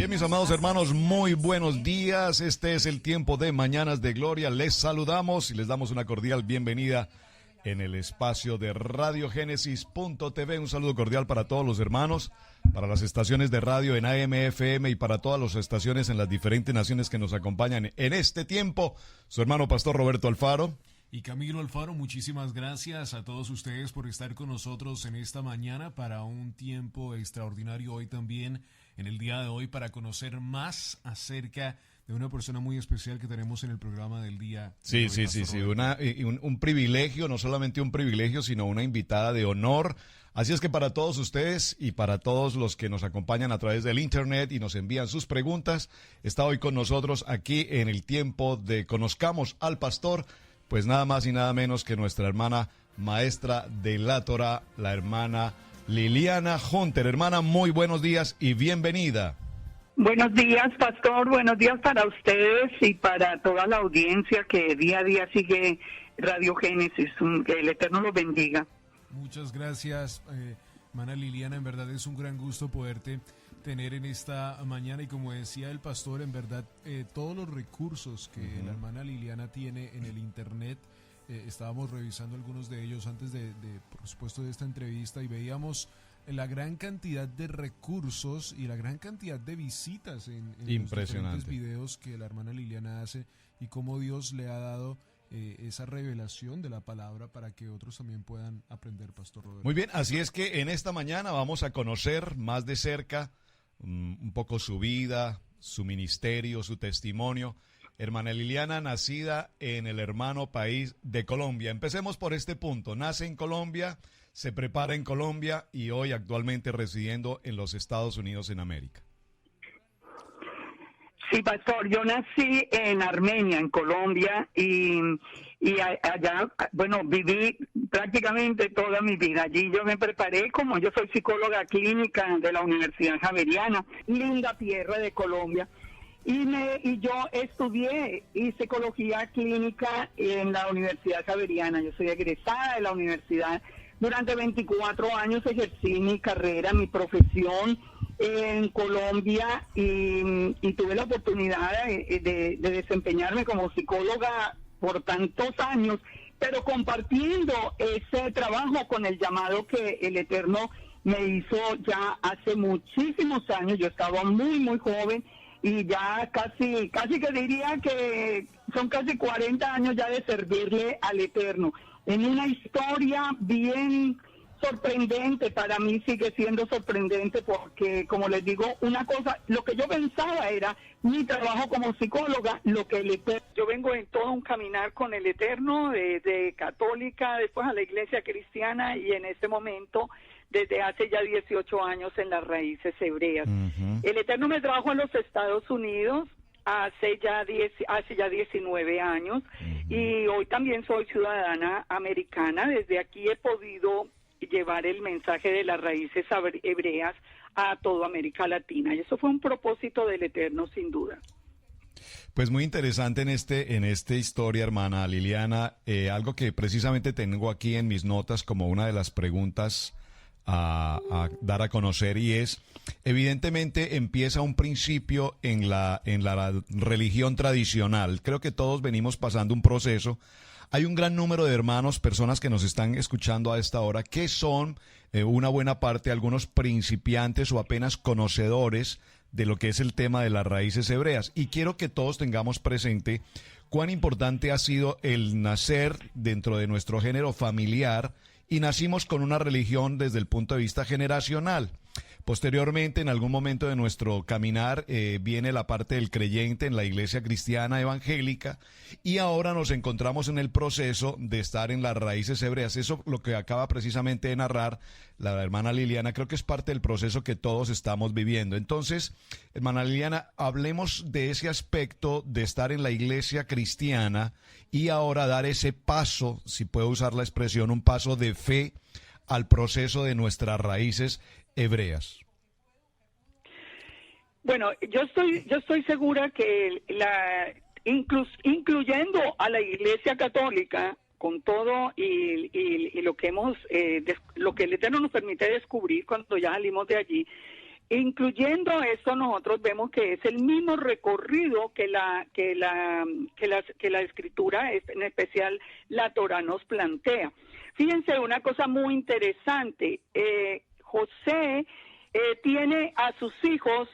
Bien, mis amados hermanos, muy buenos días. Este es el tiempo de Mañanas de Gloria. Les saludamos y les damos una cordial bienvenida en el espacio de RadioGénesis.tv. Un saludo cordial para todos los hermanos, para las estaciones de radio en AM, FM y para todas las estaciones en las diferentes naciones que nos acompañan en este tiempo. Su hermano Pastor Roberto Alfaro. Y Camilo Alfaro, muchísimas gracias a todos ustedes por estar con nosotros en esta mañana para un tiempo extraordinario hoy también, en el día de hoy, para conocer más acerca de una persona muy especial que tenemos en el programa del día. Sí, un privilegio, no solamente un privilegio, sino una invitada de honor. Así es que para todos ustedes y para todos los que nos acompañan a través del internet y nos envían sus preguntas, está hoy con nosotros aquí en el tiempo de Conozcamos al Pastor, pues nada más y nada menos que nuestra hermana maestra de la Torá, la hermana Liliana Hunter. Hermana, muy buenos días y bienvenida. Buenos días, Pastor. Buenos días para ustedes y para toda la audiencia que día a día sigue Radio Génesis. Que el Eterno los bendiga. Muchas gracias, hermana Liliana. En verdad es un gran gusto poderte tener en esta mañana y como decía el pastor, en verdad todos los recursos que la hermana Liliana tiene en el internet, estábamos revisando algunos de ellos antes de por supuesto de esta entrevista y veíamos la gran cantidad de recursos y la gran cantidad de visitas en los diferentes videos que la hermana Liliana hace y cómo Dios le ha dado esa revelación de la palabra para que otros también puedan aprender, Pastor Roberto. Muy bien, así es que en esta mañana vamos a conocer más de cerca un poco su vida, su ministerio, su testimonio. Hermana Liliana, nacida en el hermano país de Colombia. Empecemos por este punto. Nace en Colombia, se prepara en Colombia y hoy actualmente residiendo en los Estados Unidos en América. Sí, Pastor, yo nací en Armenia, en Colombia, y allá, bueno, viví prácticamente toda mi vida. Allí yo me preparé como yo soy psicóloga clínica de la Universidad Javeriana, linda tierra de Colombia, y yo estudié psicología clínica en la Universidad Javeriana. Yo soy egresada de la universidad. Durante 24 años ejercí mi carrera, mi profesión en Colombia y tuve la oportunidad de desempeñarme como psicóloga por tantos años, pero compartiendo ese trabajo con el llamado que el Eterno me hizo ya hace muchísimos años. Yo estaba muy, muy joven y ya casi que diría que son casi 40 años ya de servirle al Eterno. En una historia bien sorprendente, para mí sigue siendo sorprendente porque, como les digo, una cosa, lo que yo pensaba era mi trabajo como psicóloga, yo vengo en todo un caminar con el Eterno, desde católica, después a la iglesia cristiana y en este momento, desde hace ya 18 años en las raíces hebreas. El Eterno me trajo a los Estados Unidos hace ya 19 años y hoy también soy ciudadana americana. Desde aquí he podido llevar el mensaje de las raíces hebreas a toda América Latina y eso fue un propósito del Eterno sin duda. Pues muy interesante en esta historia, hermana Liliana, algo que precisamente tengo aquí en mis notas como una de las preguntas a dar a conocer, y es, evidentemente empieza un principio en la religión tradicional. Creo que todos venimos pasando un proceso. Hay un gran número de hermanos, personas que nos están escuchando a esta hora, que son una buena parte, algunos principiantes o apenas conocedores de lo que es el tema de las raíces hebreas. Y quiero que todos tengamos presente cuán importante ha sido el nacer dentro de nuestro género familiar, y nacimos con una religión desde el punto de vista generacional. Posteriormente, en algún momento de nuestro caminar, viene la parte del creyente en la iglesia cristiana evangélica, y ahora nos encontramos en el proceso de estar en las raíces hebreas. Eso, lo que acaba precisamente de narrar la hermana Liliana, creo que es parte del proceso que todos estamos viviendo. Entonces, hermana Liliana, hablemos de ese aspecto de estar en la iglesia cristiana y ahora dar ese paso, si puedo usar la expresión, un paso de fe al proceso de nuestras raíces hebreas. Bueno, yo estoy segura que incluyendo a la Iglesia Católica con todo y lo que lo que el Eterno nos permite descubrir cuando ya salimos de allí, incluyendo esto, nosotros vemos que es el mismo recorrido que la escritura, en especial la Torá, nos plantea. Fíjense una cosa muy interesante. José tiene a sus hijos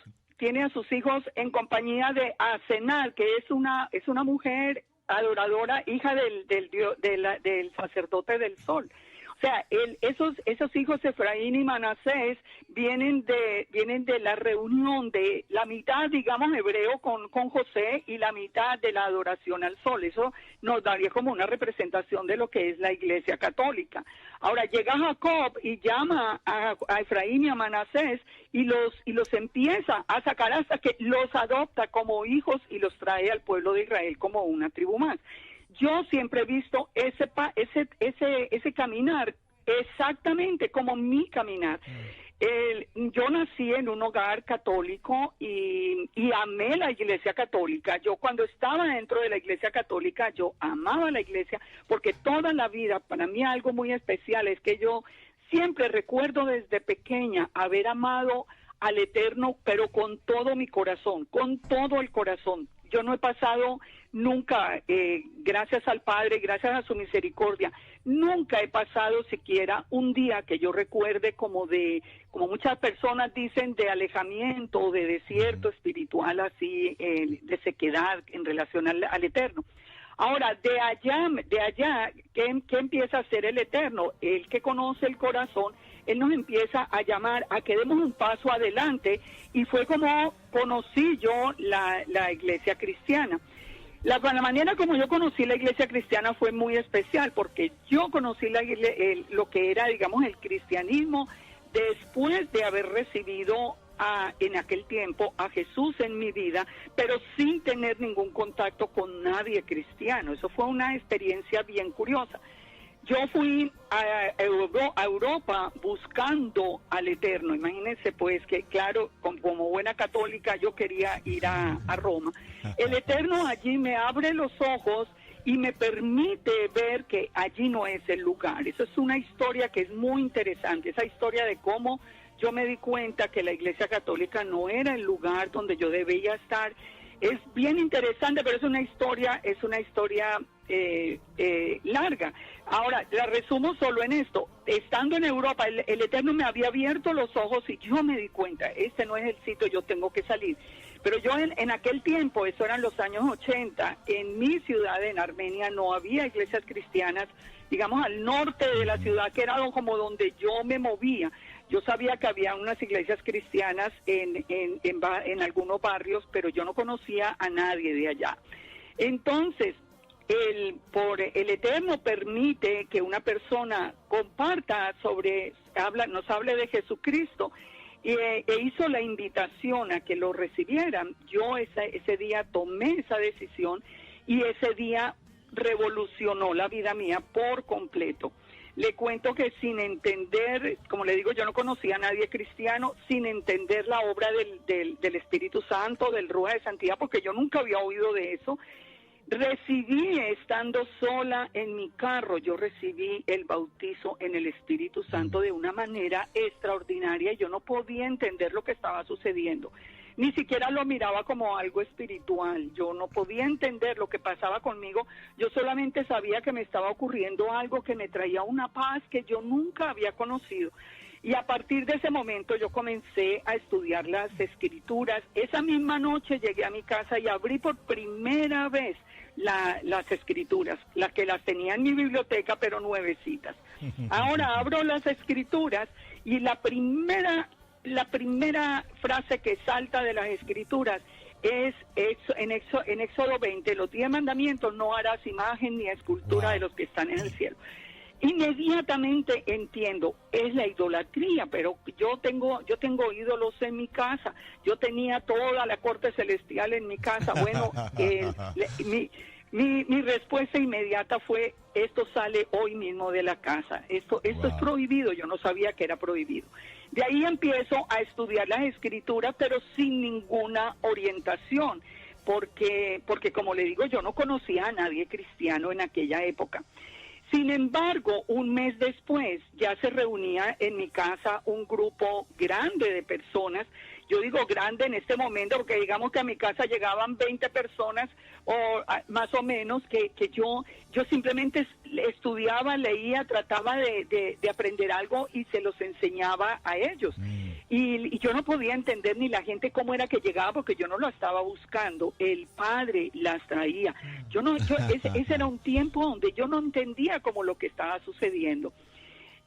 en compañía de Asenat, que es una mujer adoradora, hija del sacerdote del sol. O sea, esos hijos Efraín y Manasés vienen de la reunión de la mitad, digamos, hebreo con José y la mitad de la adoración al sol. Eso nos daría como una representación de lo que es la Iglesia Católica. Ahora llega Jacob y llama a Efraín y a Manasés y los empieza a sacar hasta que los adopta como hijos y los trae al pueblo de Israel como una tribu más. Yo siempre he visto ese caminar exactamente como mi caminar. Yo nací en un hogar católico y amé la Iglesia Católica. Yo cuando estaba dentro de la Iglesia Católica, yo amaba la Iglesia porque toda la vida, para mí algo muy especial es que yo siempre recuerdo desde pequeña haber amado al Eterno, pero con todo mi corazón, con todo el corazón. Yo no he pasado nunca, gracias al Padre, gracias a su misericordia, nunca he pasado siquiera un día que yo recuerde como muchas personas dicen, de alejamiento o de desierto espiritual, así, de sequedad en relación al Eterno. Ahora, de allá, ¿qué empieza a hacer el Eterno? El que conoce el corazón, Él nos empieza a llamar a que demos un paso adelante, y fue como conocí yo la iglesia cristiana. La manera como yo conocí la iglesia cristiana fue muy especial, porque yo conocí lo que era, digamos, el cristianismo después de haber recibido en aquel tiempo a Jesús en mi vida, pero sin tener ningún contacto con nadie cristiano. Eso fue una experiencia bien curiosa. Yo fui a Europa buscando al Eterno. Imagínense pues que, claro, como buena católica yo quería ir a Roma. El Eterno allí me abre los ojos y me permite ver que allí no es el lugar. Eso es una historia que es muy interesante, esa historia de cómo yo me di cuenta que la Iglesia Católica no era el lugar donde yo debía estar. Es bien interesante, pero es una historia larga. Ahora, la resumo solo en esto. Estando en Europa, el Eterno me había abierto los ojos y yo me di cuenta, este no es el sitio, yo tengo que salir. Pero yo en aquel tiempo, eso eran los años 80, en mi ciudad, en Armenia, no había iglesias cristianas, digamos, al norte de la ciudad, que era como donde yo me movía. Yo sabía que había unas iglesias cristianas en algunos barrios, pero yo no conocía a nadie de allá. Entonces, el Eterno permite que una persona comparta nos hable de Jesucristo, e hizo la invitación a que lo recibieran. Yo ese día tomé esa decisión y ese día revolucionó la vida mía por completo. Le cuento que sin entender, como le digo, yo no conocía a nadie cristiano, sin entender la obra del Espíritu Santo, del Ruaj de Santidad, porque yo nunca había oído de eso. Recibí, estando sola en mi carro, yo recibí el bautizo en el Espíritu Santo de una manera extraordinaria. Yo no podía entender lo que estaba sucediendo. Ni siquiera lo miraba como algo espiritual. Yo no podía entender lo que pasaba conmigo. Yo solamente sabía que me estaba ocurriendo algo que me traía una paz que yo nunca había conocido. Y a partir de ese momento yo comencé a estudiar las Escrituras. Esa misma noche llegué a mi casa y abrí por primera vez las Escrituras, las que las tenía en mi biblioteca, pero nuevecitas. Ahora abro las Escrituras y la primera frase que salta de las Escrituras es en Éxodo 20, los 10 mandamientos: no harás imagen ni escultura de los que están en el cielo. Inmediatamente entiendo, es la idolatría, pero yo tengo ídolos en mi casa. Yo tenía toda la corte celestial en mi casa. Bueno, mi respuesta inmediata fue: esto sale hoy mismo de la casa. Esto es prohibido. Yo no sabía que era prohibido. De ahí empiezo a estudiar las Escrituras, pero sin ninguna orientación, porque como le digo, yo no conocía a nadie cristiano en aquella época. Sin embargo, un mes después ya se reunía en mi casa un grupo grande de personas yo digo grande en este momento, porque digamos que a mi casa llegaban 20 personas o más o menos, que yo simplemente estudiaba, leía, trataba de aprender algo y se los enseñaba a ellos. Y yo no podía entender ni la gente cómo era que llegaba, porque yo no lo estaba buscando, el Padre las traía. Ese era un tiempo donde yo no entendía como lo que estaba sucediendo.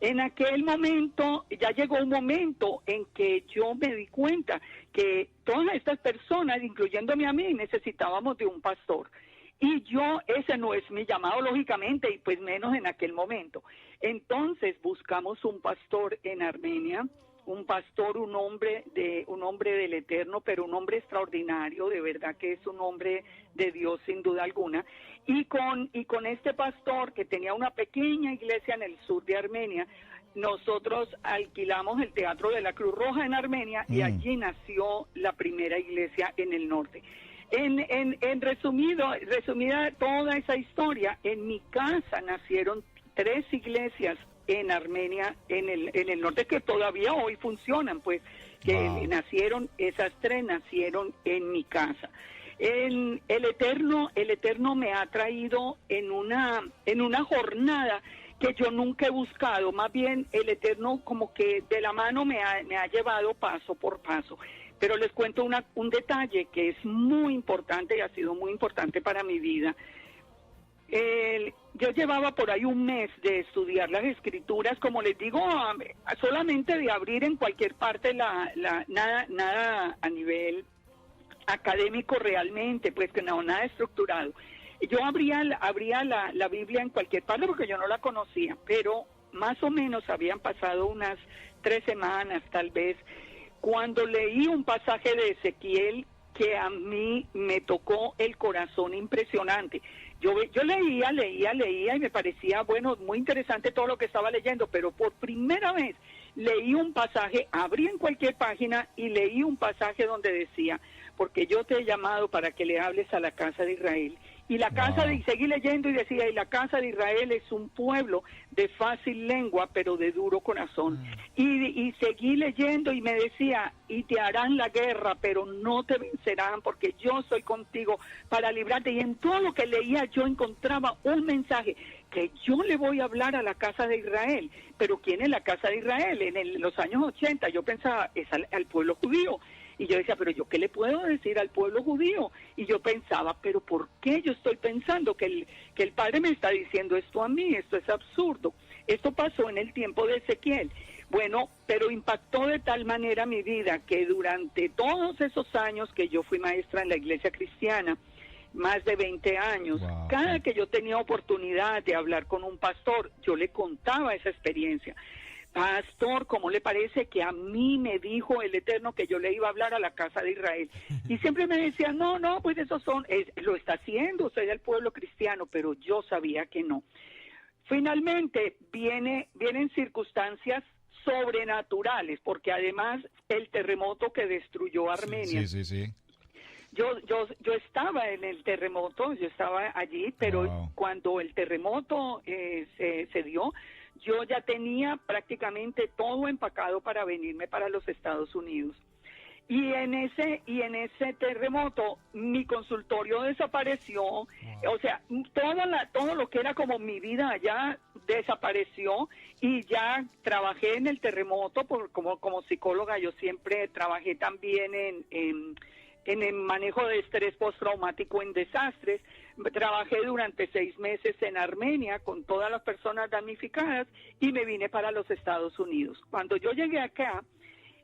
En aquel momento, ya llegó un momento en que yo me di cuenta que todas estas personas, incluyéndome a mí, necesitábamos de un pastor. Y ese no es mi llamado, lógicamente, y pues menos en aquel momento. Entonces buscamos un pastor en Armenia, un pastor, un hombre del Eterno, pero un hombre extraordinario, de verdad que es un hombre de Dios sin duda alguna. Y con este pastor, que tenía una pequeña iglesia en el sur de Armenia, nosotros alquilamos el Teatro de la Cruz Roja en Armenia y allí nació la primera iglesia en el norte. En resumida toda esa historia, en mi casa nacieron 3 iglesias en Armenia, en el norte, que todavía hoy funcionan, pues, que esas 3 nacieron en mi casa. El Eterno me ha traído en una jornada que yo nunca he buscado, más bien el Eterno como que de la mano me ha llevado paso por paso. Pero les cuento un detalle que es muy importante y ha sido muy importante para mi vida. Yo llevaba por ahí un mes de estudiar las escrituras, como les digo, solamente de abrir en cualquier parte nada a nivel académico realmente, pues que no, nada estructurado. Yo abría la Biblia en cualquier parte porque yo no la conocía, pero más o menos habían pasado unas 3 semanas tal vez, cuando leí un pasaje de Ezequiel que a mí me tocó el corazón impresionante. Yo leía y me parecía, bueno, muy interesante todo lo que estaba leyendo, pero por primera vez leí un pasaje, abrí en cualquier página y leí un pasaje donde decía, porque yo te he llamado para que le hables a la casa de Israel. Y seguí leyendo y decía, y la casa de Israel es un pueblo de fácil lengua, pero de duro corazón. Y seguí leyendo y me decía, y te harán la guerra, pero no te vencerán, porque yo soy contigo para librarte. Y en todo lo que leía yo encontraba un mensaje, que yo le voy a hablar a la casa de Israel. Pero ¿quién es la casa de Israel? En los años 80 yo pensaba, es al pueblo judío. Y yo decía, pero ¿yo qué le puedo decir al pueblo judío? Y yo pensaba, pero ¿por qué yo estoy pensando que el Padre me está diciendo esto a mí? Esto es absurdo. Esto pasó en el tiempo de Ezequiel. Bueno, pero impactó de tal manera mi vida que durante todos esos años que yo fui maestra en la iglesia cristiana, más de 20 años, cada que yo tenía oportunidad de hablar con un pastor, yo le contaba esa experiencia. Pastor, ¿cómo le parece que a mí me dijo el Eterno que yo le iba a hablar a la casa de Israel? Y siempre me decía, no, pues lo está haciendo, soy del pueblo cristiano, pero yo sabía que no. Finalmente vienen circunstancias sobrenaturales, porque además el terremoto que destruyó Armenia. Sí. Yo estaba en el terremoto, yo estaba allí, pero cuando el terremoto se dio, yo ya tenía prácticamente todo empacado para venirme para los Estados Unidos. Y en ese terremoto mi consultorio desapareció, o sea, todo lo que era como mi vida allá desapareció, y ya trabajé en el terremoto como psicóloga. Yo siempre trabajé también en el manejo de estrés postraumático en desastres. Trabajé durante 6 meses en Armenia con todas las personas damnificadas y me vine para los Estados Unidos. Cuando yo llegué acá,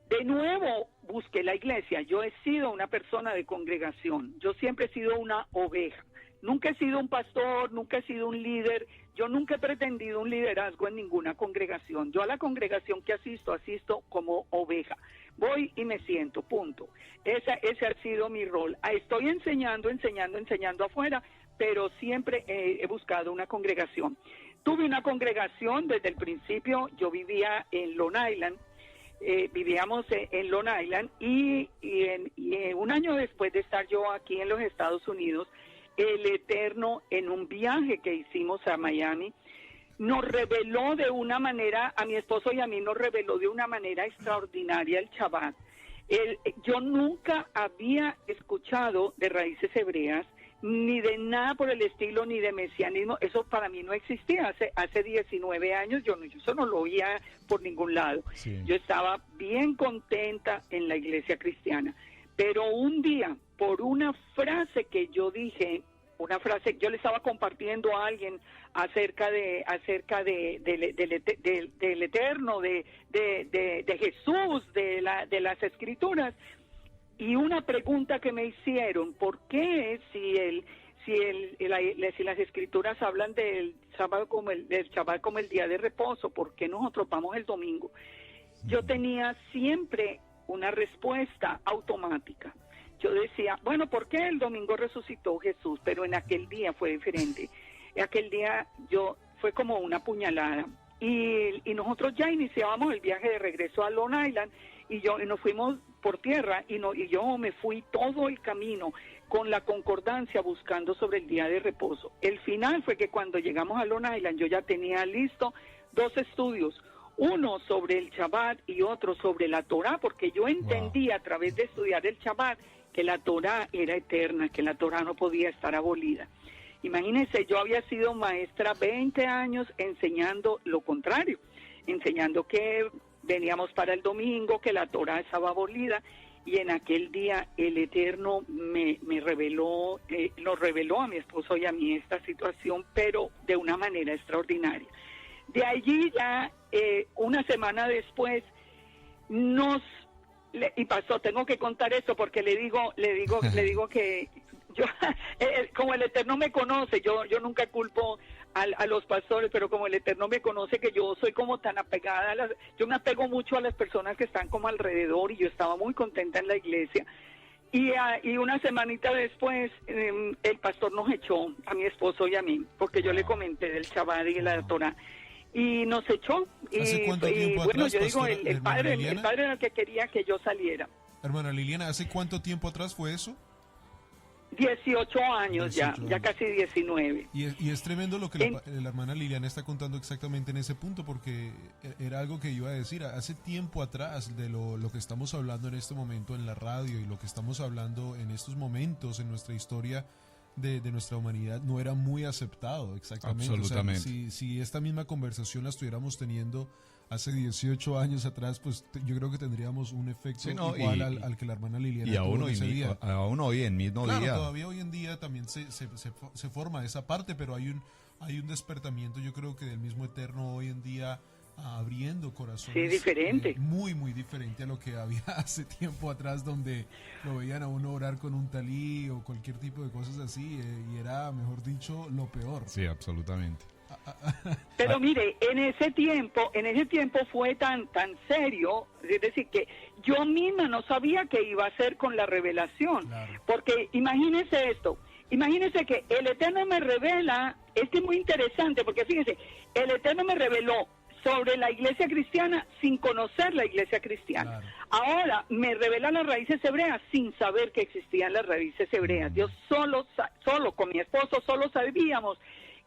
de nuevo busqué la iglesia. Yo he sido una persona de congregación, yo siempre he sido una oveja. Nunca he sido un pastor, nunca he sido un líder, yo nunca he pretendido un liderazgo en ninguna congregación. Yo a la congregación que asisto como oveja. Voy y me siento, punto. Ese ha sido mi rol. Estoy enseñando afuera, pero siempre he buscado una congregación. Tuve una congregación desde el principio. Yo vivía en Long Island, vivíamos en Long Island, y un año después de estar yo aquí en los Estados Unidos, el Eterno, en un viaje que hicimos a Miami, nos reveló de una manera, a mi esposo y a mí nos reveló de una manera extraordinaria el Shabbat. Yo nunca había escuchado de raíces hebreas, ni de nada por el estilo, ni de mesianismo. Eso para mí no existía. Hace 19 años yo eso no lo oía por ningún lado. Sí. Yo estaba bien contenta en la iglesia cristiana. Pero un día, por una frase que yo dije, yo le estaba compartiendo a alguien acerca del Eterno, de Jesús, de las Escrituras, y una pregunta que me hicieron: ¿por qué si las Escrituras hablan del sábado del Shabbat como el día de reposo, por qué nosotros vamos el domingo? Yo tenía siempre una respuesta automática. Yo decía, bueno, ¿por qué el domingo resucitó Jesús? Pero en aquel día fue diferente. Aquel día fue como una puñalada. Y nosotros ya iniciábamos el viaje de regreso a Long Island, y nos fuimos por tierra, y yo me fui todo el camino con la concordancia buscando sobre el día de reposo. El final fue que cuando llegamos a Long Island yo ya tenía listo 2 estudios, uno sobre el Shabbat y otro sobre la Torá, porque yo entendí a través de estudiar el Shabbat que la Torá era eterna, que la Torá no podía estar abolida. Imagínense, yo había sido maestra 20 años enseñando lo contrario, enseñando que veníamos para el domingo, que la Torá estaba abolida, y en aquel día el Eterno me reveló, nos reveló a mi esposo y a mí esta situación, pero de una manera extraordinaria. De allí ya, una semana después, y pasó, tengo que contar esto porque le digo que yo, como el Eterno me conoce, yo nunca culpo a los pastores, pero como el Eterno me conoce, que yo soy como tan apegada yo me apego mucho a las personas que están como alrededor, y yo estaba muy contenta en la iglesia. Y una semanita después, el pastor nos echó, a mi esposo y a mí, porque yo le comenté del Shabbat y de la Torah, y nos echó. ¿Hace cuánto tiempo atrás, yo digo, pastora, el padre era el que quería que yo saliera. Hermana Liliana, ¿hace cuánto tiempo atrás fue eso? 18 años 18 ya casi 19. Y es tremendo lo que la hermana Liliana está contando exactamente en ese punto, porque era algo que iba a decir. Hace tiempo atrás, de lo que estamos hablando en este momento en la radio y lo que estamos hablando en estos momentos en nuestra historia de nuestra humanidad, no era muy aceptado exactamente. Absolutamente. O sea, si esta misma conversación la estuviéramos teniendo hace 18 años atrás, pues yo creo que tendríamos un efecto igual al que la hermana Liliana tuvo ese día. Aún hoy en mismo día. Todavía hoy en día también se forma esa parte, pero hay un despertamiento, yo creo que del mismo Eterno hoy en día, abriendo corazones. Sí, diferente. Muy, muy diferente a lo que había hace tiempo atrás, donde lo veían a uno orar con un talí o cualquier tipo de cosas así, y era, mejor dicho, lo peor. Sí, absolutamente. Pero mire, en ese tiempo fue tan serio, es decir, que yo misma no sabía qué iba a hacer con la revelación. Claro. Porque imagínese esto, imagínese que el Eterno me revela, es que es muy interesante, porque fíjese, el Eterno me reveló sobre la iglesia cristiana sin conocer la iglesia cristiana. Claro. Ahora me revela las raíces hebreas sin saber que existían las raíces hebreas. Yo solo con mi esposo solo sabíamos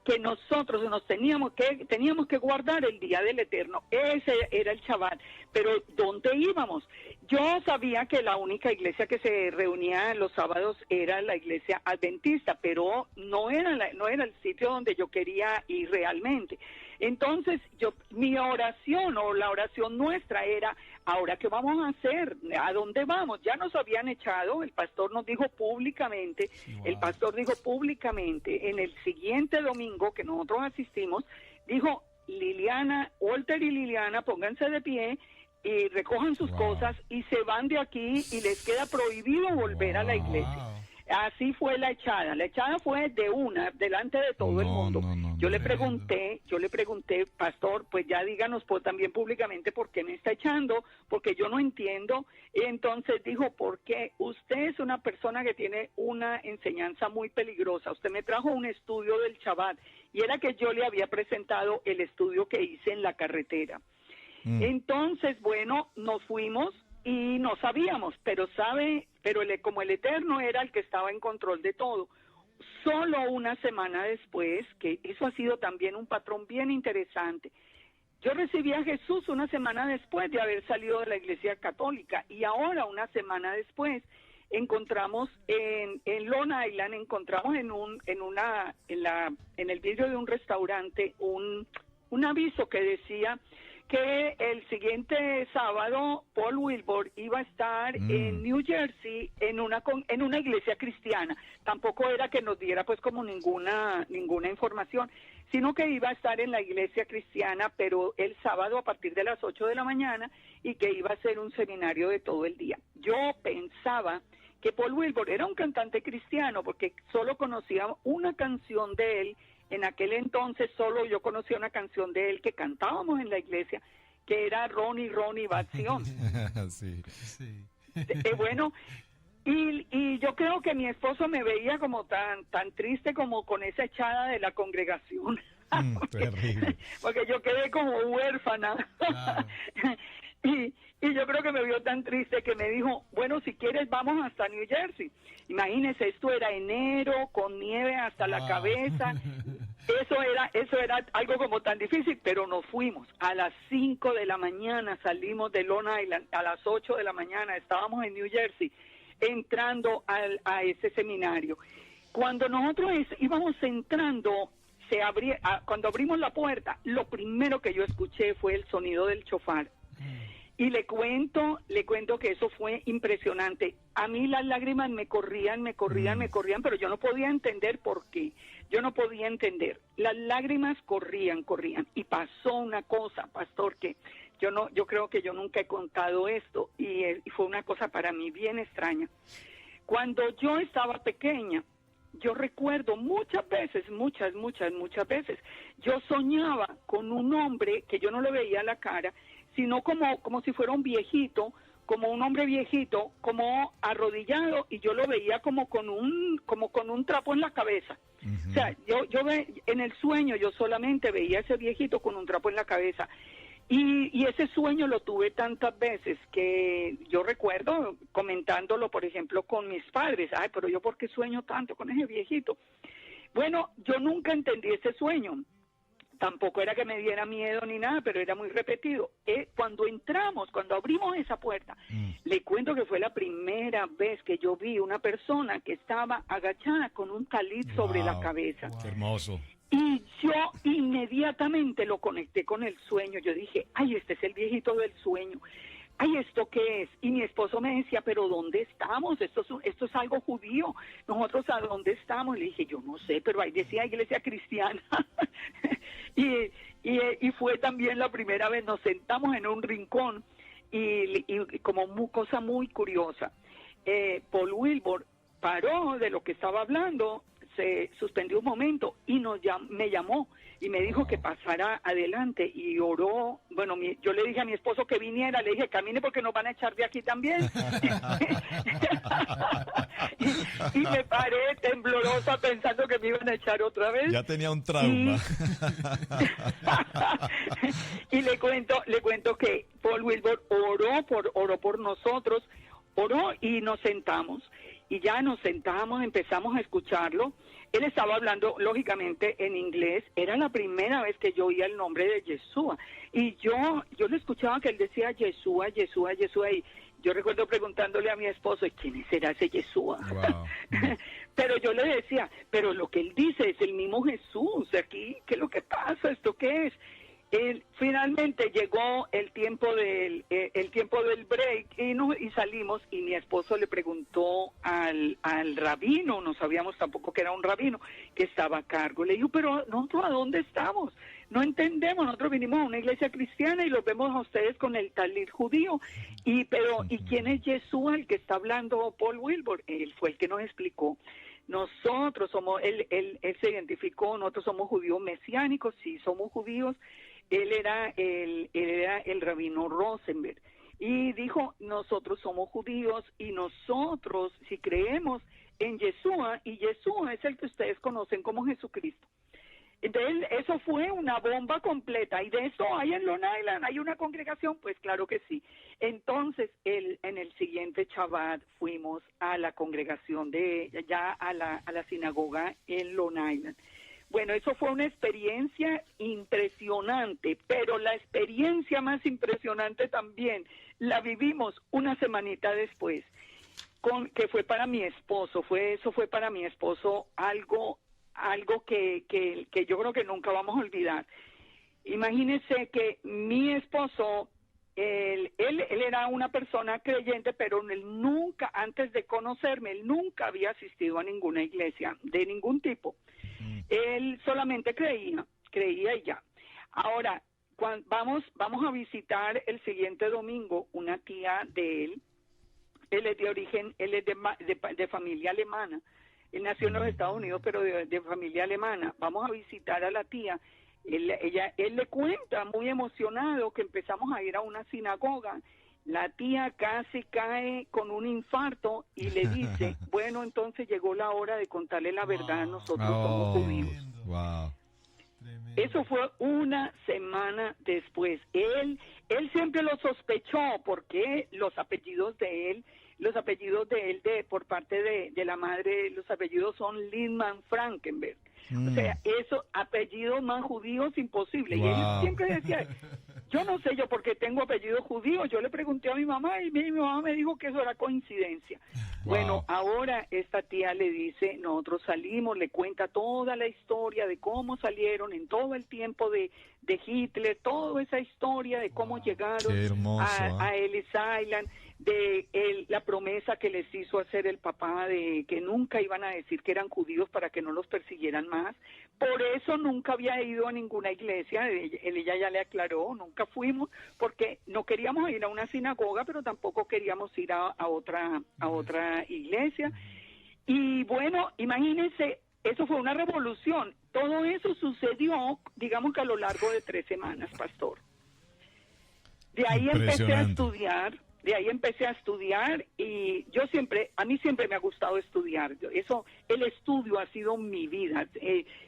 que nosotros teníamos que guardar el día del Eterno. Ese era el Shabbat. Pero ¿dónde íbamos? Yo sabía que la única iglesia que se reunía los sábados era la iglesia adventista, pero no era el sitio donde yo quería ir realmente. Entonces, mi oración, o la oración nuestra, era: ¿ahora qué vamos a hacer? ¿A dónde vamos? Ya nos habían echado, el pastor nos dijo públicamente, en el siguiente domingo que nosotros asistimos, dijo: Liliana, Walter y Liliana, pónganse de pie y recojan sus cosas y se van de aquí, y les queda prohibido volver a la iglesia. Así fue la echada fue delante de todo el mundo. Yo le pregunté, pastor, pues ya díganos pues también públicamente por qué me está echando, porque yo no entiendo. Y entonces dijo: porque usted es una persona que tiene una enseñanza muy peligrosa. Usted me trajo un estudio del Shabbat, y era que yo le había presentado el estudio que hice en la carretera. Entonces, bueno, nos fuimos y no sabíamos, pero como el Eterno era el que estaba en control de todo, solo una semana después, que eso ha sido también un patrón bien interesante, Yo recibí a Jesús una semana después de haber salido de la iglesia católica, y ahora, una semana después, encontramos en Long Island, encontramos en el vidrio de un restaurante un aviso que decía que el siguiente sábado Paul Wilbur iba a estar en New Jersey en una iglesia cristiana. Tampoco era que nos diera pues como ninguna información, sino que iba a estar en la iglesia cristiana, pero el sábado a partir de las 8 de la mañana, y que iba a ser un seminario de todo el día. Yo pensaba que Paul Wilbur era un cantante cristiano porque solo conocía una canción de él. En aquel entonces solo yo conocía una canción de él que cantábamos en la iglesia, que era Ronnie, Ronnie Batzion. Sí. Sí. Bueno, y yo creo que mi esposo me veía como tan triste como con esa echada de la congregación. Terrible. Porque yo quedé como huérfana. Claro. Y yo creo que me vio tan triste que me dijo, bueno, si quieres vamos hasta New Jersey. Imagínese, esto era enero, con nieve hasta la cabeza. Eso era algo como tan difícil, pero nos fuimos. A las 5 de la mañana salimos de Long Island, a las 8 de la mañana estábamos en New Jersey, entrando a ese seminario. Cuando nosotros íbamos entrando, cuando abrimos la puerta, lo primero que yo escuché fue el sonido del chofar. Y le cuento que eso fue impresionante. A mí las lágrimas me corrían, pero yo no podía entender por qué. Yo no podía entender. Las lágrimas corrían. Y pasó una cosa, pastor, que yo creo que yo nunca he contado esto, y fue una cosa para mí bien extraña. Cuando yo estaba pequeña, yo recuerdo muchas veces, yo soñaba con un hombre que yo no le veía la cara, sino como si fuera un viejito, como un hombre viejito, como arrodillado, y yo lo veía como con un trapo en la cabeza. O sea, en el sueño yo solamente veía a ese viejito con un trapo en la cabeza. Y ese sueño lo tuve tantas veces que yo recuerdo comentándolo, por ejemplo, con mis padres. Ay, pero yo, ¿por qué sueño tanto con ese viejito? Bueno, yo nunca entendí ese sueño. Tampoco era que me diera miedo ni nada, pero era muy repetido. Cuando abrimos esa puerta, le cuento que fue la primera vez que yo vi una persona que estaba agachada con un talit sobre la cabeza. Qué hermoso. Y yo inmediatamente lo conecté con el sueño. Yo dije, ay, este es el viejito del sueño. Ay, ¿esto qué es? Y mi esposo me decía, ¿pero dónde estamos? Esto es algo judío. ¿Nosotros a dónde estamos? Le dije, yo no sé, pero ahí decía iglesia cristiana. y fue también la primera vez, nos sentamos en un rincón y como cosa muy curiosa. Paul Wilbur paró de lo que estaba hablando, se suspendió un momento y me llamó y me dijo que pasara adelante y oró. Bueno, yo le dije a mi esposo que viniera, le dije, camine porque nos van a echar de aquí también. y me paré temblorosa pensando que me iban a echar otra vez. Ya tenía un trauma. Y le cuento que Paul Wilbur oró por nosotros, oró y nos sentamos. Y ya nos sentamos, empezamos a escucharlo. Él estaba hablando, lógicamente, en inglés. Era la primera vez que yo oía el nombre de Yeshua. Y yo le escuchaba que él decía Yeshua, Yeshua, Yeshua. Y yo recuerdo preguntándole a mi esposo, ¿quién será ese Yeshua? Wow. Pero yo le decía, pero lo que él dice es el mismo Jesús. Aquí, ¿qué es lo que pasa? ¿Esto qué es? Finalmente llegó el tiempo del break y salimos, y mi esposo le preguntó al rabino, no sabíamos tampoco que era un rabino, que estaba a cargo. Le dijo, pero nosotros ¿a dónde estamos? No entendemos, nosotros vinimos a una iglesia cristiana y los vemos a ustedes con el talit judío. ¿Y quién es Jesús, el que está hablando Paul Wilbur? Él fue el que nos explicó. Nosotros somos, él se identificó, nosotros somos judíos mesiánicos, sí somos judíos. Él era el rabino Rosenberg y dijo, nosotros somos judíos y nosotros si creemos en Yeshua, y Yeshua es el que ustedes conocen como Jesucristo. Entonces eso fue una bomba completa. Y de eso hay en Long Island, hay una congregación, pues claro que sí. Entonces en el siguiente Shabbat fuimos a la congregación a la sinagoga en Long Island. Bueno, eso fue una experiencia impresionante, pero la experiencia más impresionante también la vivimos una semanita después, que fue para mi esposo. Eso fue para mi esposo algo que yo creo que nunca vamos a olvidar. Imagínense que mi esposo, él era una persona creyente, pero él nunca, antes de conocerme, él nunca había asistido a ninguna iglesia de ningún tipo. Él solamente creía y ya. Ahora, vamos a visitar el siguiente domingo una tía de él. Él es de origen, él es de familia alemana. Él nació en los Estados Unidos, pero de familia alemana. Vamos a visitar a la tía. Él le cuenta muy emocionado que empezamos a ir a una sinagoga. La tía casi cae con un infarto y le dice, bueno, entonces llegó la hora de contarle la verdad, nosotros somos judíos. Wow. Eso fue una semana después. Él siempre lo sospechó porque los apellidos de él por parte de la madre, los apellidos son Lindman Frankenberg. O sea, esos apellidos más judíos imposible. Wow. Y él siempre decía, yo no sé yo por qué tengo apellido judío. Yo le pregunté a mi mamá y mi mamá me dijo que eso era coincidencia. Wow. Bueno, ahora esta tía le dice, nosotros salimos, le cuenta toda la historia de cómo salieron en todo el tiempo de Hitler, toda esa historia de cómo llegaron a Ellis Island, la promesa que les hizo hacer el papá de que nunca iban a decir que eran judíos para que no los persiguieran más. Por eso nunca había ido a ninguna iglesia. Ella ya le aclaró, nunca fuimos porque no queríamos ir a una sinagoga, pero tampoco queríamos ir a otra iglesia. Y bueno, imagínense, eso fue una revolución. Todo eso sucedió, digamos que a lo largo de 3 semanas, pastor. De ahí empecé a estudiar y a mí siempre me ha gustado estudiar. El estudio ha sido mi vida.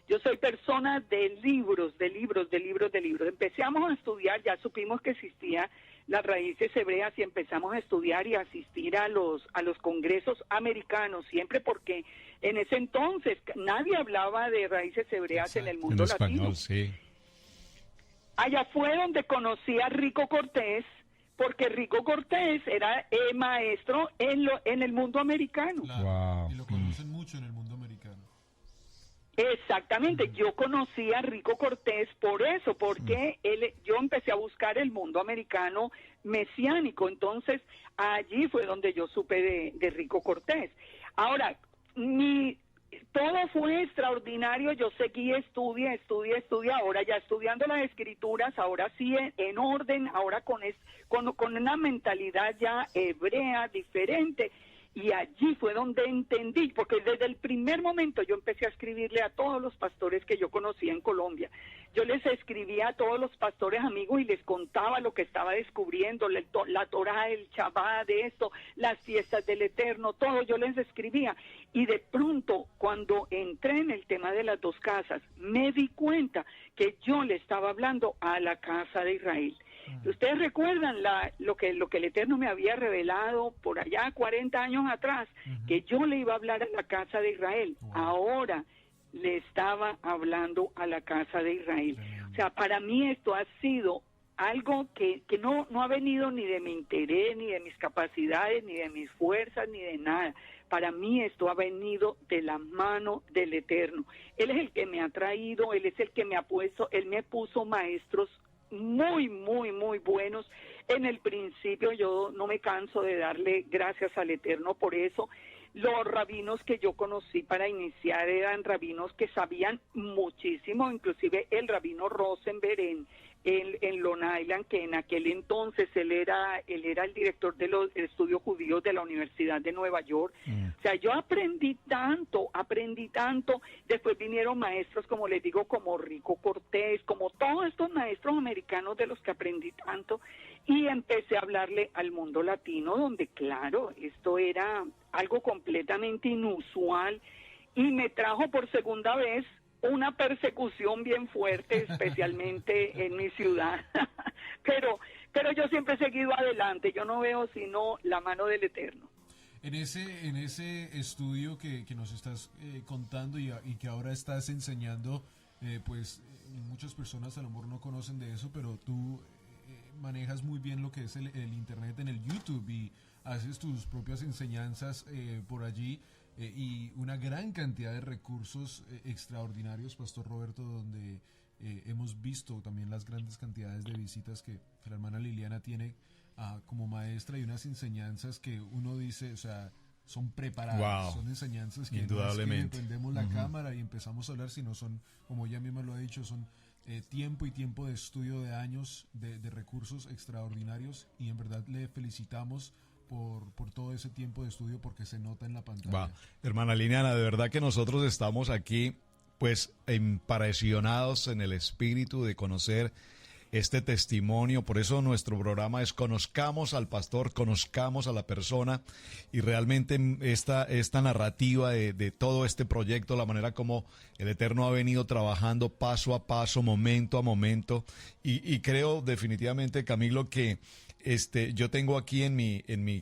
Yo soy persona de libros. Empezamos a estudiar, ya supimos que existía las raíces hebreas y empezamos a estudiar y a asistir a los congresos americanos, siempre porque en ese entonces nadie hablaba de raíces hebreas en el mundo latino. Sí. Allá fue donde conocí a Rico Cortés, porque Rico Cortés era maestro en el mundo americano. Claro. Wow. Y lo conocen mucho en el mundo americano. Exactamente, yo conocí a Rico Cortés por eso, porque yo empecé a buscar el mundo americano mesiánico, entonces allí fue donde yo supe de Rico Cortés. Ahora, todo fue extraordinario, yo seguí, estudié, ahora ya estudiando las escrituras, ahora sí en orden, ahora con una mentalidad ya hebrea, diferente. Y allí fue donde entendí, porque desde el primer momento yo empecé a escribirle a todos los pastores que yo conocía en Colombia. Yo les escribía a todos los pastores amigos y les contaba lo que estaba descubriendo, la Torá, el Shabbat, de esto, las fiestas del Eterno, todo yo les escribía. Y de pronto, cuando entré en el tema de las 2 casas, me di cuenta que yo le estaba hablando a la casa de Israel. Ustedes recuerdan lo que el Eterno me había revelado por allá 40 años atrás, que yo le iba a hablar a la casa de Israel. Ahora le estaba hablando a la casa de Israel. O sea, para mí esto ha sido algo que no ha venido ni de mi interés, ni de mis capacidades, ni de mis fuerzas, ni de nada. Para mí esto ha venido de la mano del Eterno. Él es el que me ha traído, Él es el que me ha puesto, Él me puso maestros muy, muy, muy buenos. En el principio yo no me canso de darle gracias al Eterno por eso. Los rabinos que yo conocí para iniciar eran rabinos que sabían muchísimo, inclusive el rabino Rosenberg en Long Island, que en aquel entonces él era el director de los estudios judíos de la Universidad de Nueva York. O sea, yo aprendí tanto, después vinieron maestros, como les digo, como Rico Cortés, como todos estos maestros americanos de los que aprendí tanto, y empecé a hablarle al mundo latino, donde claro, esto era algo completamente inusual, y me trajo por segunda vez una persecución bien fuerte, especialmente en mi ciudad. pero yo siempre he seguido adelante, yo no veo sino la mano del Eterno. En ese estudio que nos estás contando y que ahora estás enseñando, pues muchas personas a lo mejor no conocen de eso, pero tú manejas muy bien lo que es el Internet en el YouTube y haces tus propias enseñanzas por allí y una gran cantidad de recursos extraordinarios, Pastor Roberto, donde hemos visto también las grandes cantidades de visitas que la hermana Liliana tiene como maestra y unas enseñanzas que uno dice, o sea, son preparadas, son enseñanzas que indudablemente. No es que prendemos la cámara y empezamos a hablar, sino son, como ella misma lo ha dicho, son tiempo y tiempo de estudio de años, de recursos extraordinarios, y en verdad le felicitamos por todo ese tiempo de estudio porque se nota en la pantalla. Hermana Liliana, de verdad que nosotros estamos aquí pues impresionados en el espíritu de conocer este testimonio. Por eso nuestro programa es Conozcamos al Pastor, conozcamos a la persona, y realmente esta narrativa de todo este proyecto, la manera como el Eterno ha venido trabajando paso a paso, momento a momento, y creo definitivamente, Camilo, que yo tengo aquí en mi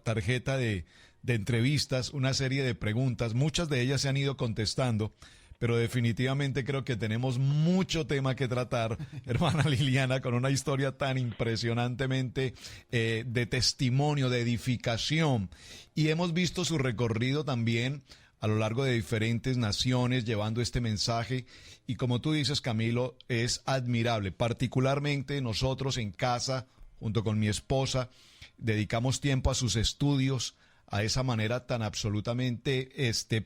tarjeta de entrevistas una serie de preguntas, muchas de ellas se han ido contestando, pero definitivamente creo que tenemos mucho tema que tratar, hermana Liliana, con una historia tan impresionantemente de testimonio, de edificación. Y hemos visto su recorrido también a lo largo de diferentes naciones, llevando este mensaje. Y como tú dices, Camilo, es admirable. Particularmente nosotros en casa, junto con mi esposa, dedicamos tiempo a sus estudios, a esa manera tan absolutamente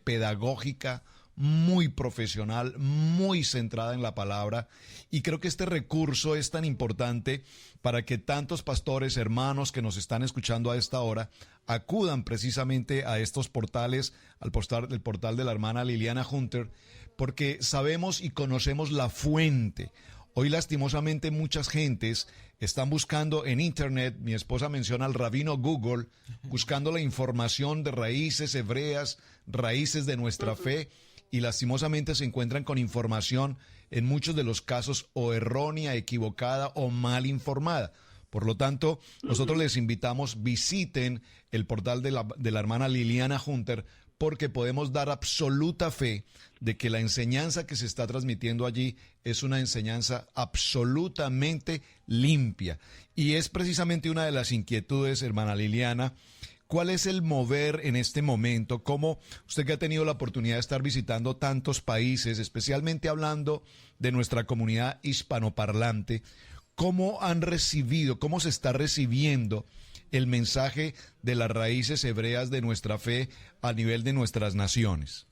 pedagógica, muy profesional, muy centrada en la palabra, y creo que este recurso es tan importante para que tantos pastores, hermanos que nos están escuchando a esta hora, acudan precisamente a estos portales, el portal de la hermana Liliana Hunter, porque sabemos y conocemos la fuente. Hoy lastimosamente muchas gentes están buscando en internet, mi esposa menciona al rabino Google, buscando la información de raíces hebreas, raíces de nuestra fe, y lastimosamente se encuentran con información en muchos de los casos o errónea, equivocada o mal informada. Por lo tanto, nosotros les invitamos, visiten el portal de la hermana Liliana Hunter, porque podemos dar absoluta fe de que la enseñanza que se está transmitiendo allí es una enseñanza absolutamente limpia. Y es precisamente una de las inquietudes, hermana Liliana. ¿Cuál es el mover en este momento? ¿Cómo usted, que ha tenido la oportunidad de estar visitando tantos países, especialmente hablando de nuestra comunidad hispanoparlante, cómo han recibido, cómo se está recibiendo el mensaje de las raíces hebreas de nuestra fe a nivel de nuestras naciones?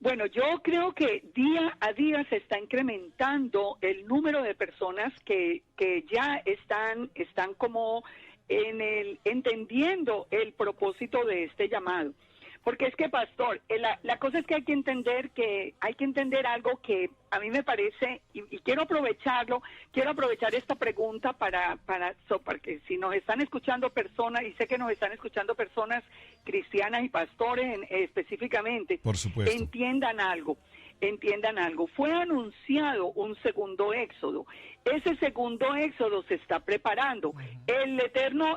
Bueno, yo creo que día a día se está incrementando el número de personas que ya están como entendiendo el propósito de este llamado. Porque es que, pastor, la cosa es que hay que entender algo que a mí me parece, y quiero aprovechar esta pregunta para que si nos están escuchando personas, y sé que nos están escuchando personas cristianas y pastores específicamente, por supuesto, entiendan algo. Fue anunciado un segundo éxodo. Ese segundo éxodo se está preparando. El Eterno,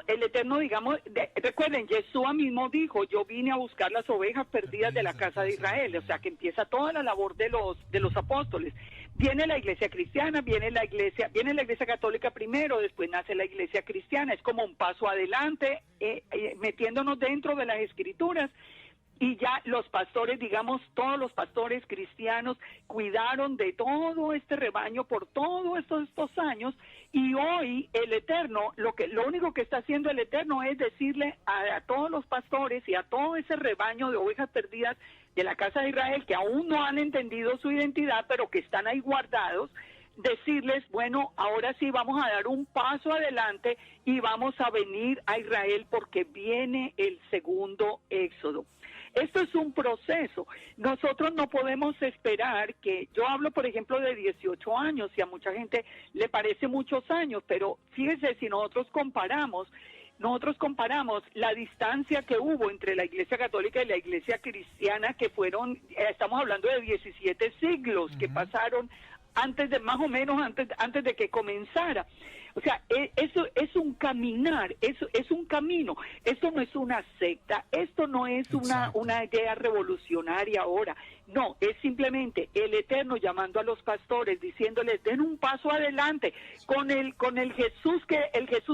digamos, recuerden, Yeshua mismo dijo: yo vine a buscar las ovejas perdidas de la casa de Israel. O sea, que empieza toda la labor de los apóstoles. Viene la iglesia cristiana, viene la iglesia católica primero, después nace la iglesia cristiana. Es como un paso adelante, metiéndonos dentro de las escrituras. Y ya los pastores, digamos, todos los pastores cristianos cuidaron de todo este rebaño por todos estos años, y hoy el Eterno, lo único que está haciendo el Eterno es decirle a todos los pastores y a todo ese rebaño de ovejas perdidas de la casa de Israel, que aún no han entendido su identidad, pero que están ahí guardados, decirles: bueno, ahora sí vamos a dar un paso adelante y vamos a venir a Israel, porque viene el segundo éxodo. Esto es un proceso. Nosotros no podemos esperar que, yo hablo por ejemplo de 18 años, y a mucha gente le parece muchos años, pero fíjese, si nosotros comparamos la distancia que hubo entre la Iglesia Católica y la Iglesia Cristiana, que fueron, estamos hablando de 17 siglos que pasaron antes de que comenzara. O sea, eso es un caminar, eso es un camino. Esto no es una secta, esto no es una idea revolucionaria ahora. No, es simplemente el Eterno llamando a los pastores, diciéndoles, den un paso adelante con el Jesús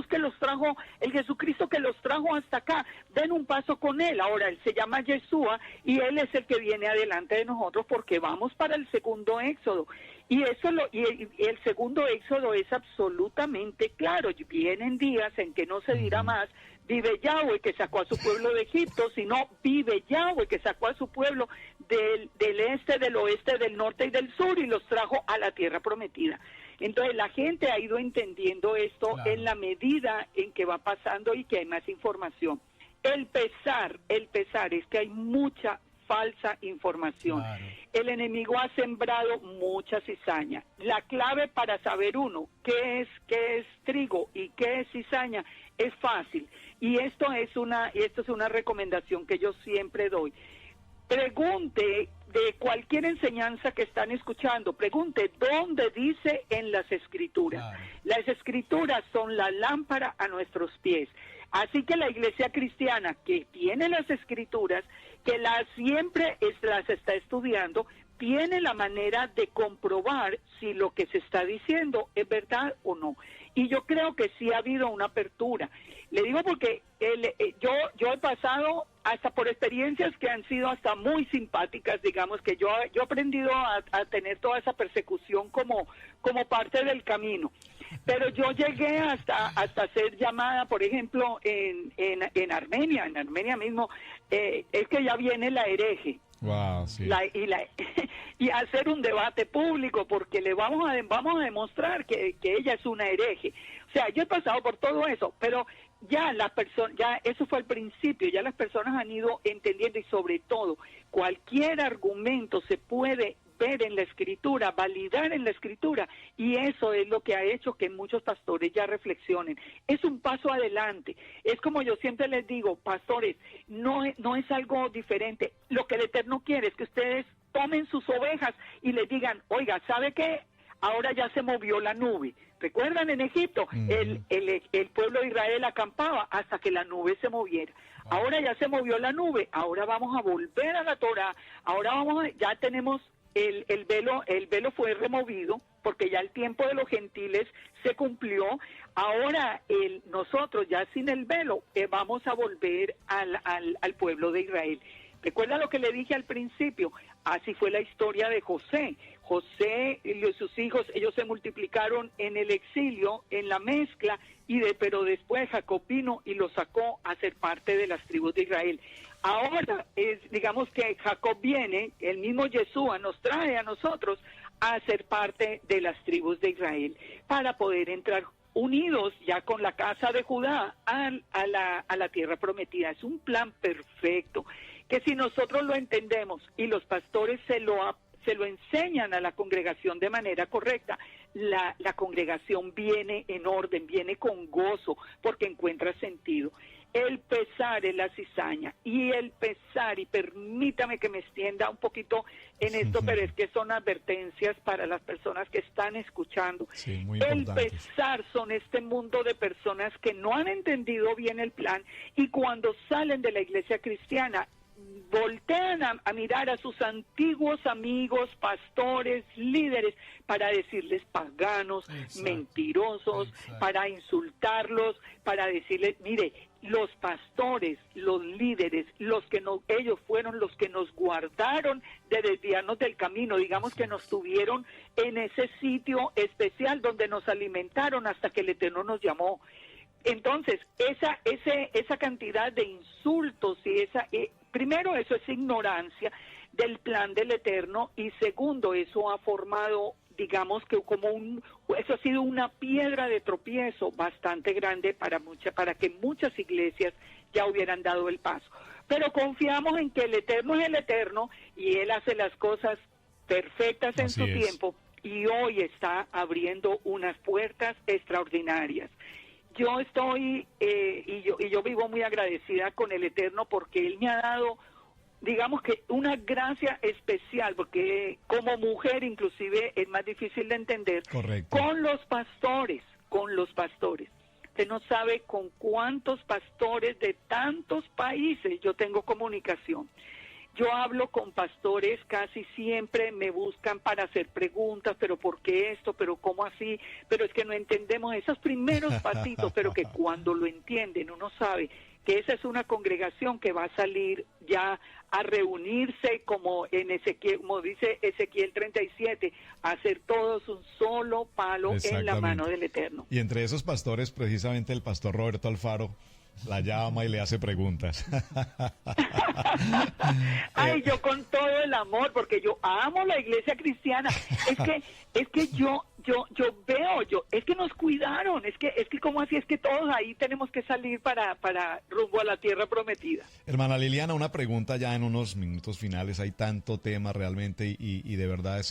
que los trajo, el Jesucristo que los trajo hasta acá, den un paso con él. Ahora él se llama Yeshua y él es el que viene adelante de nosotros porque vamos para el segundo éxodo. Y el segundo éxodo es absolutamente claro. Vienen días en que no se dirá más, vive Yahweh que sacó a su pueblo de Egipto, sino vive Yahweh que sacó a su pueblo del este, del oeste, del norte y del sur y los trajo a la tierra prometida. Entonces la gente ha ido entendiendo esto en la medida en que va pasando y que hay más información. El pesar es que hay mucha falsa información. El enemigo ha sembrado mucha cizaña. La clave para saber qué es trigo y qué es cizaña es fácil. Y esto es una recomendación que yo siempre doy. Pregunte de cualquier enseñanza que están escuchando, pregunte dónde dice en las Escrituras. Las Escrituras son la lámpara a nuestros pies. Así que la iglesia cristiana que tiene las Escrituras, que siempre las está estudiando, tiene la manera de comprobar si lo que se está diciendo es verdad o no. Y yo creo que sí ha habido una apertura. Le digo porque yo he pasado hasta por experiencias que han sido hasta muy simpáticas, digamos, que yo he aprendido a tener toda esa persecución como parte del camino. Pero yo llegué hasta ser llamada, por ejemplo, en Armenia mismo, es que ya viene la hereje. Wow, sí. Y hacer un debate público porque le vamos a demostrar que ella es una hereje. O sea, yo he pasado por todo eso, pero ya eso fue al principio, ya las personas han ido entendiendo y sobre todo cualquier argumento se puede ver en la Escritura, validar en la Escritura, y eso es lo que ha hecho que muchos pastores ya reflexionen. Es un paso adelante. Es como yo siempre les digo, pastores, no es algo diferente. Lo que el Eterno quiere es que ustedes tomen sus ovejas y les digan, oiga, ¿sabe qué? Ahora ya se movió la nube. ¿Recuerdan en Egipto? El pueblo de Israel acampaba hasta que la nube se moviera. Ahora ya se movió la nube, ahora vamos a volver a la Torah, ya tenemos el velo fue removido porque ya el tiempo de los gentiles se cumplió. Ahora nosotros ya sin el velo vamos a volver al pueblo de Israel. Recuerda lo que le dije al principio, así fue la historia de José. José y sus hijos, ellos se multiplicaron en el exilio, en la mezcla, pero después Jacob vino y los sacó a ser parte de las tribus de Israel. Ahora, digamos que Jacob viene, el mismo Yeshua nos trae a nosotros a ser parte de las tribus de Israel, para poder entrar unidos ya con la casa de Judá a la tierra prometida. Es un plan perfecto, que si nosotros lo entendemos y los pastores se lo enseñan a la congregación de manera correcta, la congregación viene en orden, viene con gozo, porque encuentra sentido. El pesar es la cizaña, y permítame que me extienda un poquito en esto, pero es que son advertencias para las personas que están escuchando. Sí, muy el importantes. pesar son este mundo de personas que no han entendido bien el plan, y cuando salen de la iglesia cristiana, voltean a mirar a sus antiguos amigos, pastores, líderes, para decirles paganos, mentirosos, para insultarlos, para decirles, mire, los pastores, los líderes, ellos fueron los que nos guardaron de desviarnos del camino, digamos que nos tuvieron en ese sitio especial donde nos alimentaron hasta que el Eterno nos llamó. Entonces, esa cantidad de insultos y primero, eso es ignorancia del plan del Eterno, y segundo, eso ha formado, digamos que eso ha sido una piedra de tropiezo bastante grande para que muchas iglesias ya hubieran dado el paso. Pero confiamos en que el Eterno es el Eterno y Él hace las cosas perfectas en su tiempo, y hoy está abriendo unas puertas extraordinarias. Yo estoy, yo vivo muy agradecida con el Eterno porque Él me ha dado, digamos que una gracia especial, porque como mujer inclusive es más difícil de entender. Correcto. Con los con los pastores. Usted no sabe con cuántos pastores de tantos países yo tengo comunicación. Yo hablo con pastores, casi siempre me buscan para hacer preguntas, pero ¿por qué esto? ¿Pero cómo así? Pero es que no entendemos esos primeros pasitos, pero que cuando lo entienden uno sabe que esa es una congregación que va a salir ya a reunirse como en Ezequiel, como dice Ezequiel 37, a hacer todos un solo palo en la mano del Eterno. Y entre esos pastores, precisamente el pastor Roberto Alfaro la llama y le hace preguntas. Ay, yo con todo el amor, porque yo amo la iglesia cristiana. Es que yo veo, es que nos cuidaron, es que como así, es que todos ahí tenemos que salir para rumbo a la tierra prometida. Hermana Liliana, una pregunta ya en unos minutos finales. Hay tanto tema realmente y de verdad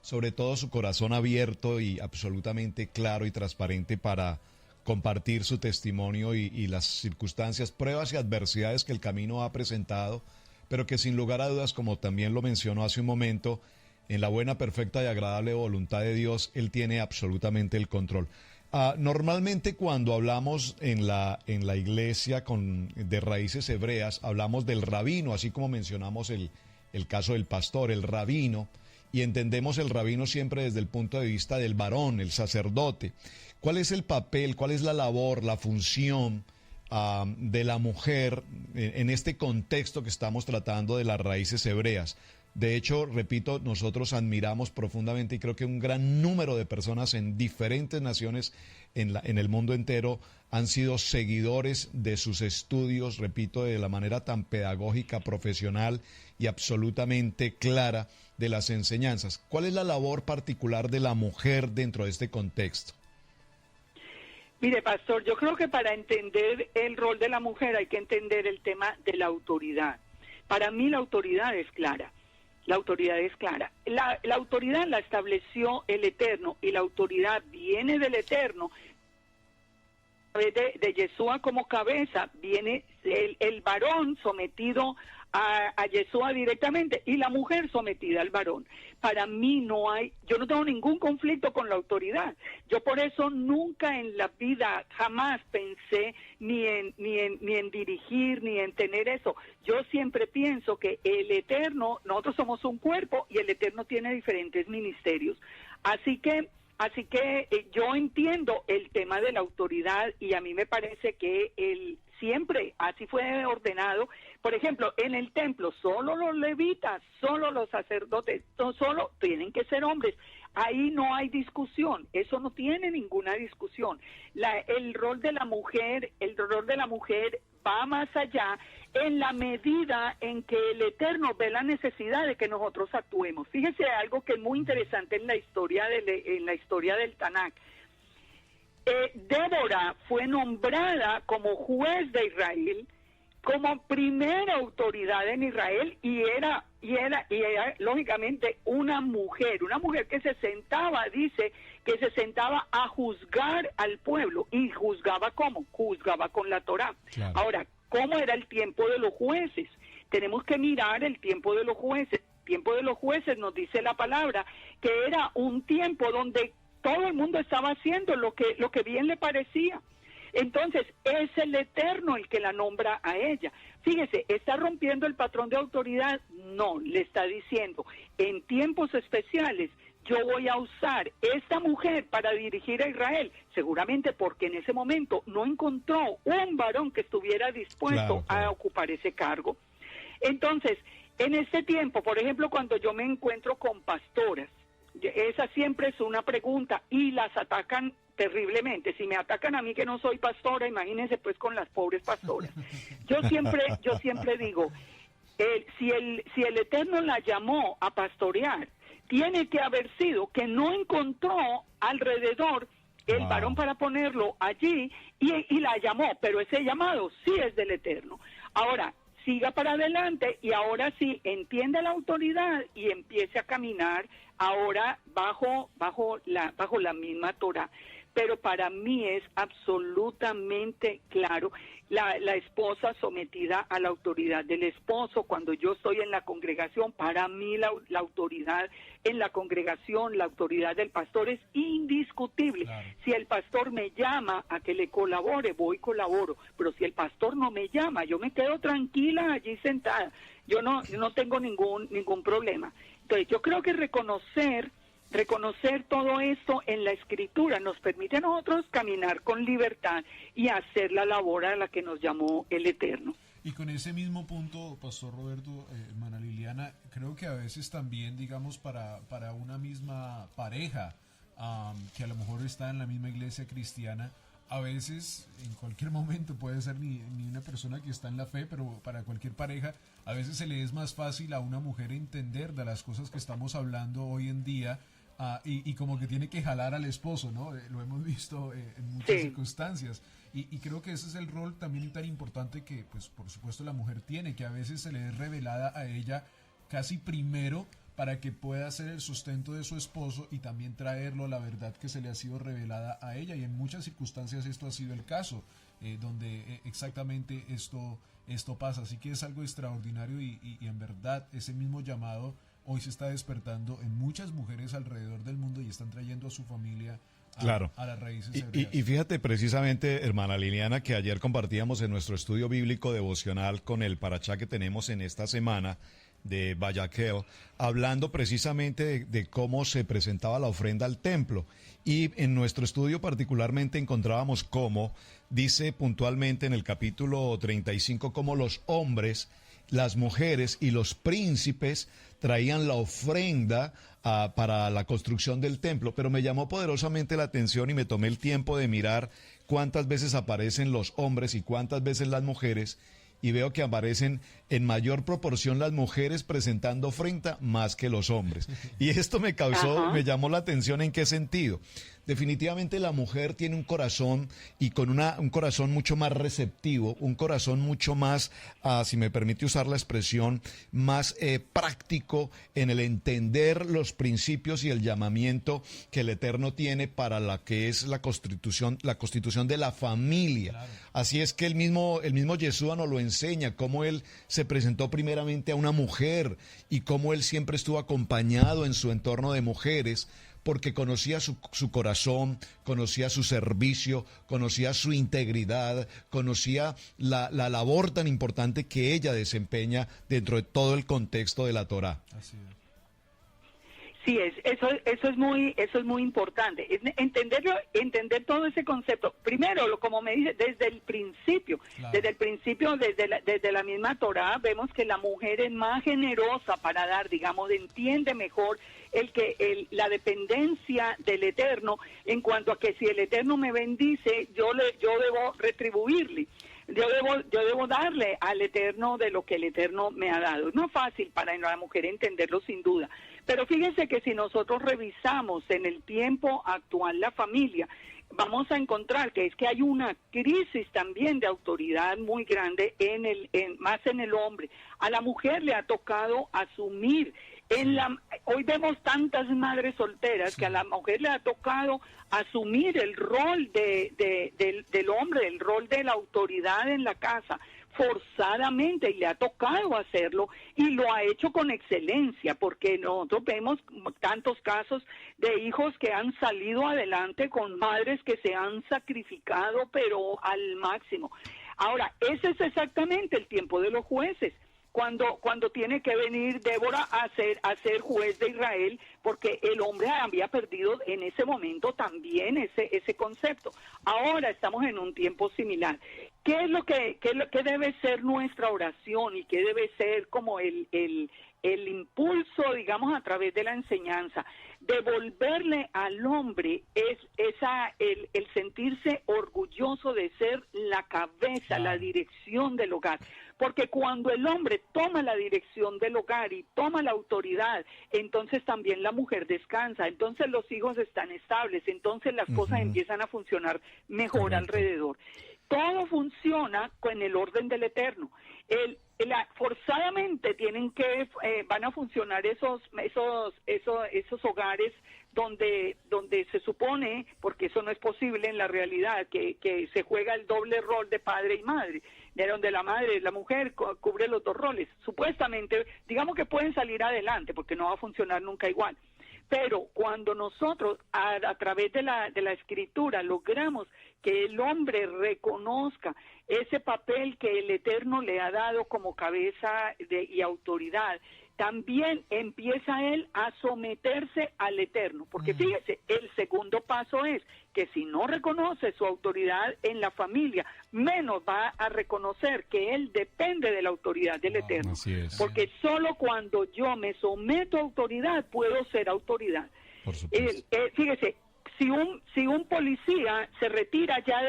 sobre todo su corazón abierto y absolutamente claro y transparente para compartir su testimonio y las circunstancias, pruebas y adversidades que el camino ha presentado, pero que sin lugar a dudas, como también lo mencionó hace un momento, en la buena, perfecta y agradable voluntad de Dios, Él tiene absolutamente el control. Normalmente cuando hablamos en la iglesia de raíces hebreas, hablamos del rabino, así como mencionamos el caso del pastor, el rabino, y entendemos el rabino siempre desde el punto de vista del varón, el sacerdote. ¿Cuál es el papel, cuál es la labor, la función de la mujer en este contexto que estamos tratando de las raíces hebreas? De hecho, repito, nosotros admiramos profundamente y creo que un gran número de personas en diferentes naciones en el mundo entero han sido seguidores de sus estudios, repito, de la manera tan pedagógica, profesional y absolutamente clara de las enseñanzas. ¿Cuál es la labor particular de la mujer dentro de este contexto? Mire, pastor, yo creo que para entender el rol de la mujer hay que entender el tema de la autoridad. Para mí la autoridad es clara. La autoridad es clara. La autoridad la estableció el Eterno y la autoridad viene del Eterno. A través de Yeshua como cabeza viene el varón sometido a Yeshua directamente y la mujer sometida al varón. Para mí yo no tengo ningún conflicto con la autoridad. Yo por eso nunca en la vida jamás pensé ni en dirigir, ni en tener eso. Yo siempre pienso que el Eterno, nosotros somos un cuerpo y el Eterno tiene diferentes ministerios. Así que yo entiendo el tema de la autoridad y a mí me parece que siempre así fue ordenado. Por ejemplo, en el templo, solo los levitas, solo los sacerdotes, solo tienen que ser hombres. Ahí no hay discusión, eso no tiene ninguna discusión. El rol de la mujer va más allá en la medida en que el Eterno ve la necesidad de que nosotros actuemos. Fíjese algo que es muy interesante en la historia del Tanakh. Débora fue nombrada como juez de Israel, como primera autoridad en Israel y era lógicamente una mujer que se sentaba a juzgar al pueblo. ¿Y juzgaba cómo? Juzgaba con la Torá. Claro. Ahora, ¿cómo era el tiempo de los jueces? Tenemos que mirar el tiempo de los jueces. El tiempo de los jueces nos dice la palabra que era un tiempo donde todo el mundo estaba haciendo lo que bien le parecía. Entonces, es el Eterno el que la nombra a ella. Fíjese, ¿está rompiendo el patrón de autoridad? No, le está diciendo, en tiempos especiales, yo voy a usar esta mujer para dirigir a Israel, seguramente porque en ese momento no encontró un varón que estuviera dispuesto a ocupar ese cargo. Entonces, en este tiempo, por ejemplo, cuando yo me encuentro con pastoras, esa siempre es una pregunta y las atacan terriblemente. Si me atacan a mí que no soy pastora, imagínense pues con las pobres pastoras. Yo siempre digo, si el Eterno la llamó a pastorear, tiene que haber sido que no encontró alrededor el varón para ponerlo allí y la llamó, pero ese llamado sí es del Eterno. Ahora, siga para adelante y ahora sí entienda la autoridad y empiece a caminar ahora bajo la misma Torá. Pero para mí es absolutamente claro la esposa sometida a la autoridad del esposo. Cuando yo estoy en la congregación, para mí la autoridad en la congregación, la autoridad del pastor es indiscutible. Claro. Si el pastor me llama a que le colabore, voy y colaboro, pero si el pastor no me llama, yo me quedo tranquila allí sentada. Yo no tengo ningún problema. Entonces, yo creo que reconocer todo esto en la Escritura nos permite a nosotros caminar con libertad y hacer la labor a la que nos llamó el Eterno. Y con ese mismo punto, Pastor Roberto, hermana Liliana, creo que a veces también, digamos, para una misma pareja, que a lo mejor está en la misma iglesia cristiana, a veces, en cualquier momento, puede ser ni una persona que está en la fe, pero para cualquier pareja, a veces se le es más fácil a una mujer entender de las cosas que estamos hablando hoy en día, y como que tiene que jalar al esposo, ¿no? Lo hemos visto en muchas circunstancias. Y creo que ese es el rol también tan importante que, pues, por supuesto, la mujer tiene, que a veces se le es revelada a ella casi primero para que pueda ser el sustento de su esposo y también traerlo a la verdad que se le ha sido revelada a ella. Y en muchas circunstancias esto ha sido el caso, donde exactamente esto pasa. Así que es algo extraordinario y en verdad ese mismo llamado hoy se está despertando en muchas mujeres alrededor del mundo y están trayendo a su familia a las raíces hebreas. Y fíjate precisamente, hermana Liliana, que ayer compartíamos en nuestro estudio bíblico devocional con el parachá que tenemos en esta semana de Vayaqueo, hablando precisamente de cómo se presentaba la ofrenda al templo. Y en nuestro estudio particularmente encontrábamos cómo, dice puntualmente en el capítulo 35, cómo los hombres, las mujeres y los príncipes traían la ofrenda para la construcción del templo, pero me llamó poderosamente la atención y me tomé el tiempo de mirar cuántas veces aparecen los hombres y cuántas veces las mujeres, y veo que aparecen en mayor proporción las mujeres presentando ofrenda más que los hombres. Y esto me me llamó la atención. ¿En qué sentido? Definitivamente la mujer tiene un corazón y con un corazón mucho más receptivo, un corazón mucho más, si me permite usar la expresión, más práctico en el entender los principios y el llamamiento que el Eterno tiene para la que es la constitución de la familia. Claro. Así es que el mismo Yeshua nos lo enseña, cómo él se presentó primeramente a una mujer y cómo él siempre estuvo acompañado en su entorno de mujeres, porque conocía su corazón, conocía su servicio, conocía su integridad, conocía la labor tan importante que ella desempeña dentro de todo el contexto de la Torá. Así es. Sí, eso es muy importante. Entender todo ese concepto. Primero, como me dice, desde el principio, claro. desde la misma Torá, vemos que la mujer es más generosa para dar, digamos, entiende mejor la dependencia del Eterno, en cuanto a que si el Eterno me bendice, yo debo retribuirle. Yo debo darle al Eterno de lo que el Eterno me ha dado. Es más fácil para la mujer entenderlo, sin duda. Pero fíjense que si nosotros revisamos en el tiempo actual la familia, vamos a encontrar que hay una crisis también de autoridad muy grande más en el hombre. A la mujer le ha tocado asumir. Hoy vemos tantas madres solteras que a la mujer le ha tocado asumir el rol del hombre, el rol de la autoridad en la casa, forzadamente, y le ha tocado hacerlo, y lo ha hecho con excelencia, porque nosotros vemos tantos casos de hijos que han salido adelante con madres que se han sacrificado, pero al máximo. Ahora, ese es exactamente el tiempo de los jueces. Cuando tiene que venir Débora a ser juez de Israel, porque el hombre había perdido en ese momento también ese concepto. Ahora estamos en un tiempo similar. ¿Qué debe ser nuestra oración y qué debe ser como el impulso, digamos, a través de la enseñanza? Devolverle al hombre el sentirse orgulloso de ser la cabeza, la dirección del hogar. Porque cuando el hombre toma la dirección del hogar y toma la autoridad, entonces también la mujer descansa, entonces los hijos están estables, entonces las cosas empiezan a funcionar mejor alrededor. Todo funciona con el orden del Eterno. forzadamente van a funcionar esos hogares donde se supone, porque eso no es posible en la realidad, que se juega el doble rol de padre y madre, de donde la mujer cubre los dos roles. Supuestamente, digamos que pueden salir adelante, porque no va a funcionar nunca igual. Pero cuando nosotros, a través de la escritura, logramos que el hombre reconozca ese papel que el Eterno le ha dado como cabeza y autoridad, también empieza él a someterse al Eterno. Porque fíjese, el segundo paso es que si no reconoce su autoridad en la familia, menos va a reconocer que él depende de la autoridad del Eterno. Así es. Porque solo cuando yo me someto a autoridad, puedo ser autoridad. Por supuesto. Fíjese, si un policía se retira ya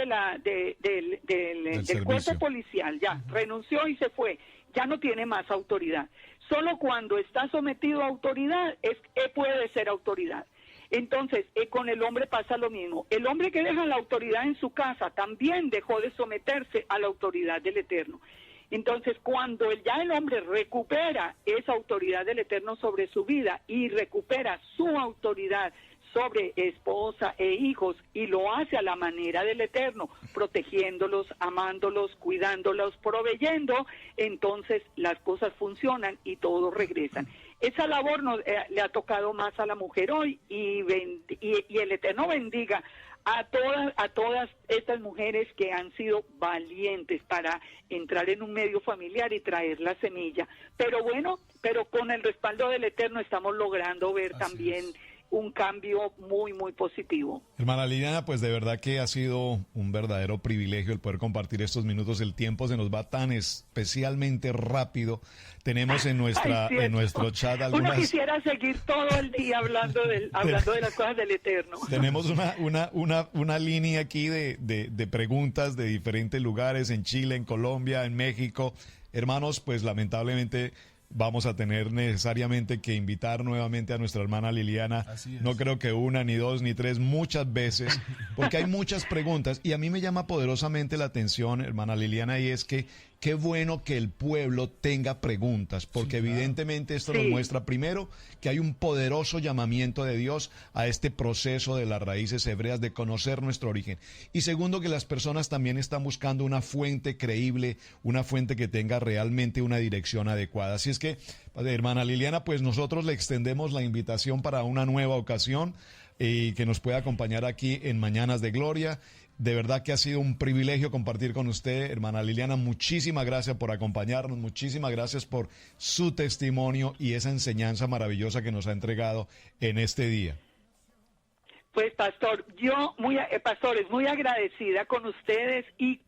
del cuerpo policial, ya renunció y se fue, ya no tiene más autoridad. Solo cuando está sometido a autoridad puede ser autoridad. Entonces, con el hombre pasa lo mismo. El hombre que deja la autoridad en su casa también dejó de someterse a la autoridad del Eterno. Entonces, cuando el hombre recupera esa autoridad del Eterno sobre su vida y recupera su autoridad sobre esposa e hijos y lo hace a la manera del Eterno, protegiéndolos, amándolos, cuidándolos, proveyendo, entonces las cosas funcionan y todos regresan. Esa labor le ha tocado más a la mujer hoy y el Eterno bendiga a todas estas mujeres que han sido valientes para entrar en un medio familiar y traer la semilla. Pero con el respaldo del Eterno estamos logrando ver también un cambio muy, muy positivo. Hermana Liliana, pues de verdad que ha sido un verdadero privilegio el poder compartir estos minutos. El tiempo se nos va tan especialmente rápido. Tenemos en nuestro chat algunas... Uno quisiera seguir todo el día hablando de las cosas del Eterno. Tenemos una línea aquí de preguntas de diferentes lugares, en Chile, en Colombia, en México. Hermanos, pues lamentablemente vamos a tener necesariamente que invitar nuevamente a nuestra hermana Liliana. No creo que una, ni dos, ni tres, muchas veces, porque hay muchas preguntas. Y a mí me llama poderosamente la atención, hermana Liliana, y es que qué bueno que el pueblo tenga preguntas, porque evidentemente esto nos muestra primero que hay un poderoso llamamiento de Dios a este proceso de las raíces hebreas, de conocer nuestro origen. Y segundo, que las personas también están buscando una fuente creíble, una fuente que tenga realmente una dirección adecuada. Así es que, hermana Liliana, pues nosotros le extendemos la invitación para una nueva ocasión y que nos pueda acompañar aquí en Mañanas de Gloria. De verdad que ha sido un privilegio compartir con usted, hermana Liliana. Muchísimas gracias por acompañarnos, muchísimas gracias por su testimonio y esa enseñanza maravillosa que nos ha entregado en este día. Pues, pastor, pastores, muy agradecida con ustedes y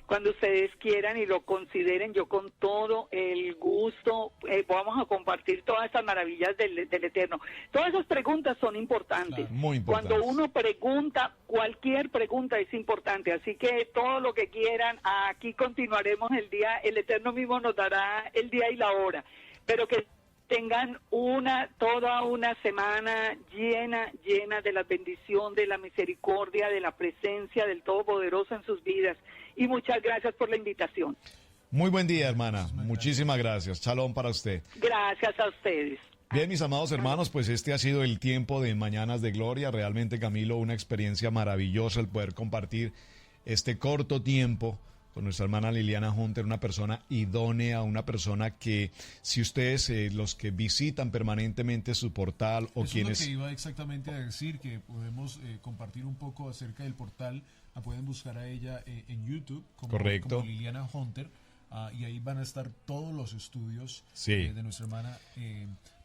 cuando ustedes quieran y lo consideren, yo con todo el gusto vamos a compartir todas estas maravillas del Eterno. Todas esas preguntas son importantes. Claro, muy importantes. Cuando uno pregunta, cualquier pregunta es importante, así que todo lo que quieran, aquí continuaremos el día, el Eterno mismo nos dará el día y la hora, pero que tengan toda una semana llena de la bendición, de la misericordia, de la presencia del Todopoderoso en sus vidas. Y muchas gracias por la invitación. Muy buen día, hermana. Muchísimas gracias. Shalom para usted. Gracias a ustedes. Bien, mis amados hermanos, pues este ha sido el tiempo de Mañanas de Gloria. Realmente, Camilo, una experiencia maravillosa el poder compartir este corto tiempo con nuestra hermana Liliana Hunter, una persona idónea, una persona que, si ustedes, los que visitan permanentemente su portal o quienes... Eso es lo que iba exactamente a decir, que podemos compartir un poco acerca del portal. La pueden buscar a ella en YouTube como Liliana Hunter, y ahí van a estar todos los estudios de nuestra hermana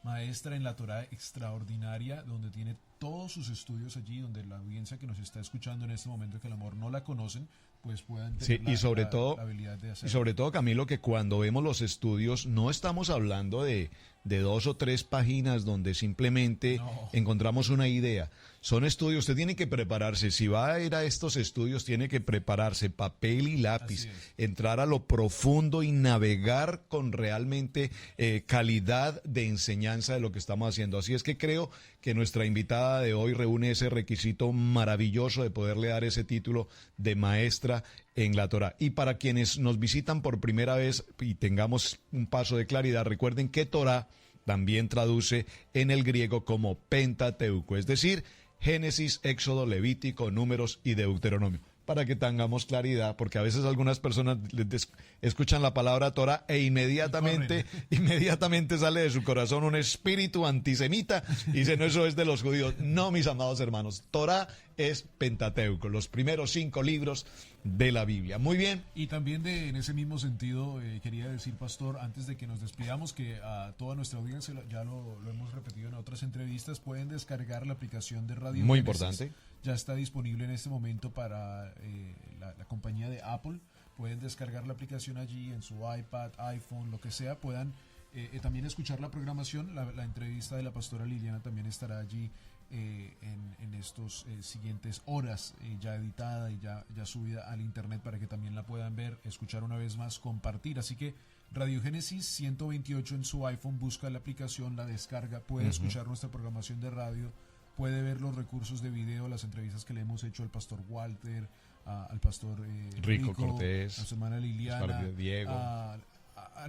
maestra en la Torá extraordinaria, donde tiene todos sus estudios allí, donde la audiencia que nos está escuchando en este momento, que a lo mejor no la conocen, pues puedan tener la habilidad de hacerlo. Y sobre todo, Camilo, que cuando vemos los estudios, no estamos hablando de 2 o 3 páginas donde simplemente encontramos una idea. Son estudios, usted tiene que prepararse. Si va a ir a estos estudios, tiene que prepararse papel y lápiz, entrar a lo profundo y navegar con realmente calidad de enseñanza de lo que estamos haciendo. Así es que creo que nuestra invitada de hoy reúne ese requisito maravilloso de poderle dar ese título de maestra en la Torá. Y para quienes nos visitan por primera vez y tengamos un paso de claridad, recuerden que Torá también traduce en el griego como Pentateuco, es decir, Génesis, Éxodo, Levítico, Números y Deuteronomio, para que tengamos claridad, porque a veces algunas personas escuchan la palabra Torah e inmediatamente sale de su corazón un espíritu antisemita y dicen, no, eso es de los judíos. No, mis amados hermanos, Torah es Pentateuco, los primeros 5 libros de la Biblia. Muy bien. Y también en ese mismo sentido, quería decir, pastor, antes de que nos despidamos, que a toda nuestra audiencia, ya lo hemos repetido en otras entrevistas, pueden descargar la aplicación de Radio Muy Génesis. Importante. Ya está disponible en este momento para la compañía de Apple. Pueden descargar la aplicación allí en su iPad, iPhone, lo que sea. Puedan también escuchar la programación. La entrevista de la pastora Liliana también estará allí en estos siguientes horas, ya editada y ya subida al internet, para que también la puedan ver, escuchar una vez más, compartir. Así que Radio Génesis 128 en su iPhone, busca la aplicación, la descarga, puede escuchar nuestra programación de radio, puede ver los recursos de video, las entrevistas que le hemos hecho al pastor Walter, al pastor Rico Cortés, a su hermana Liliana, Diego, a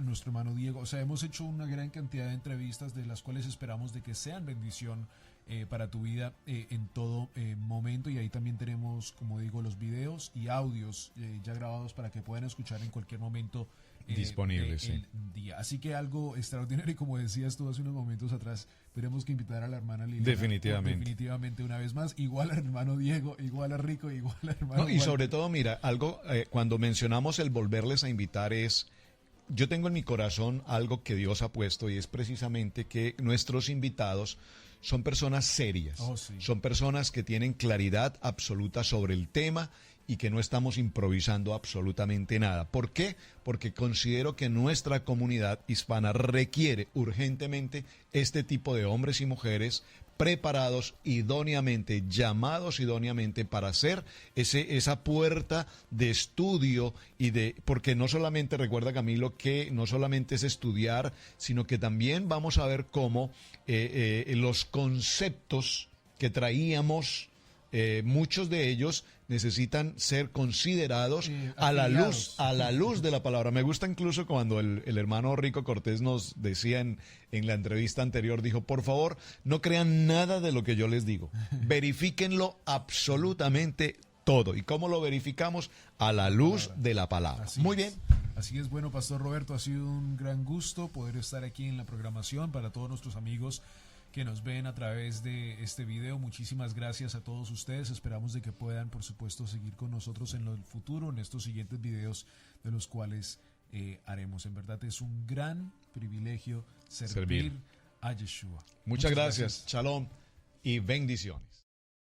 nuestro hermano Diego. O sea, hemos hecho una gran cantidad de entrevistas, de las cuales esperamos de que sean bendición para tu vida en todo momento. Y ahí también tenemos, como digo, los videos y audios ya grabados para que puedan escuchar en cualquier momento disponibles, sí. el día. Así que algo extraordinario, y como decías tú hace unos momentos atrás, tenemos que invitar a la hermana Liliana. Definitivamente una vez más, igual al hermano Diego, igual a Rico, igual al hermano y sobre todo, mira, algo, cuando mencionamos el volverles a invitar yo tengo en mi corazón algo que Dios ha puesto, y es precisamente que nuestros invitados son personas serias, son personas que tienen claridad absoluta sobre el tema y que no estamos improvisando absolutamente nada. ¿Por qué? Porque considero que nuestra comunidad hispana requiere urgentemente este tipo de hombres y mujeres preparados idóneamente, llamados idóneamente para hacer esa puerta de estudio porque no solamente, recuerda Camilo, que no solamente es estudiar, sino que también vamos a ver cómo los conceptos que traíamos, muchos de ellos necesitan ser considerados a la luz de la palabra. Me gusta incluso cuando el hermano Rico Cortés nos decía en la entrevista anterior, dijo, por favor, no crean nada de lo que yo les digo, verifíquenlo absolutamente todo. ¿Y cómo lo verificamos? A la luz de la palabra. Muy bien. Así es, bueno, Pastor Roberto, ha sido un gran gusto poder estar aquí en la programación. Para todos nuestros amigos que nos ven a través de este video, muchísimas gracias a todos ustedes. Esperamos de que puedan, por supuesto, seguir con nosotros en el futuro, en estos siguientes videos de los cuales haremos. En verdad es un gran privilegio servir a Yeshua. Muchas gracias. Shalom y bendiciones.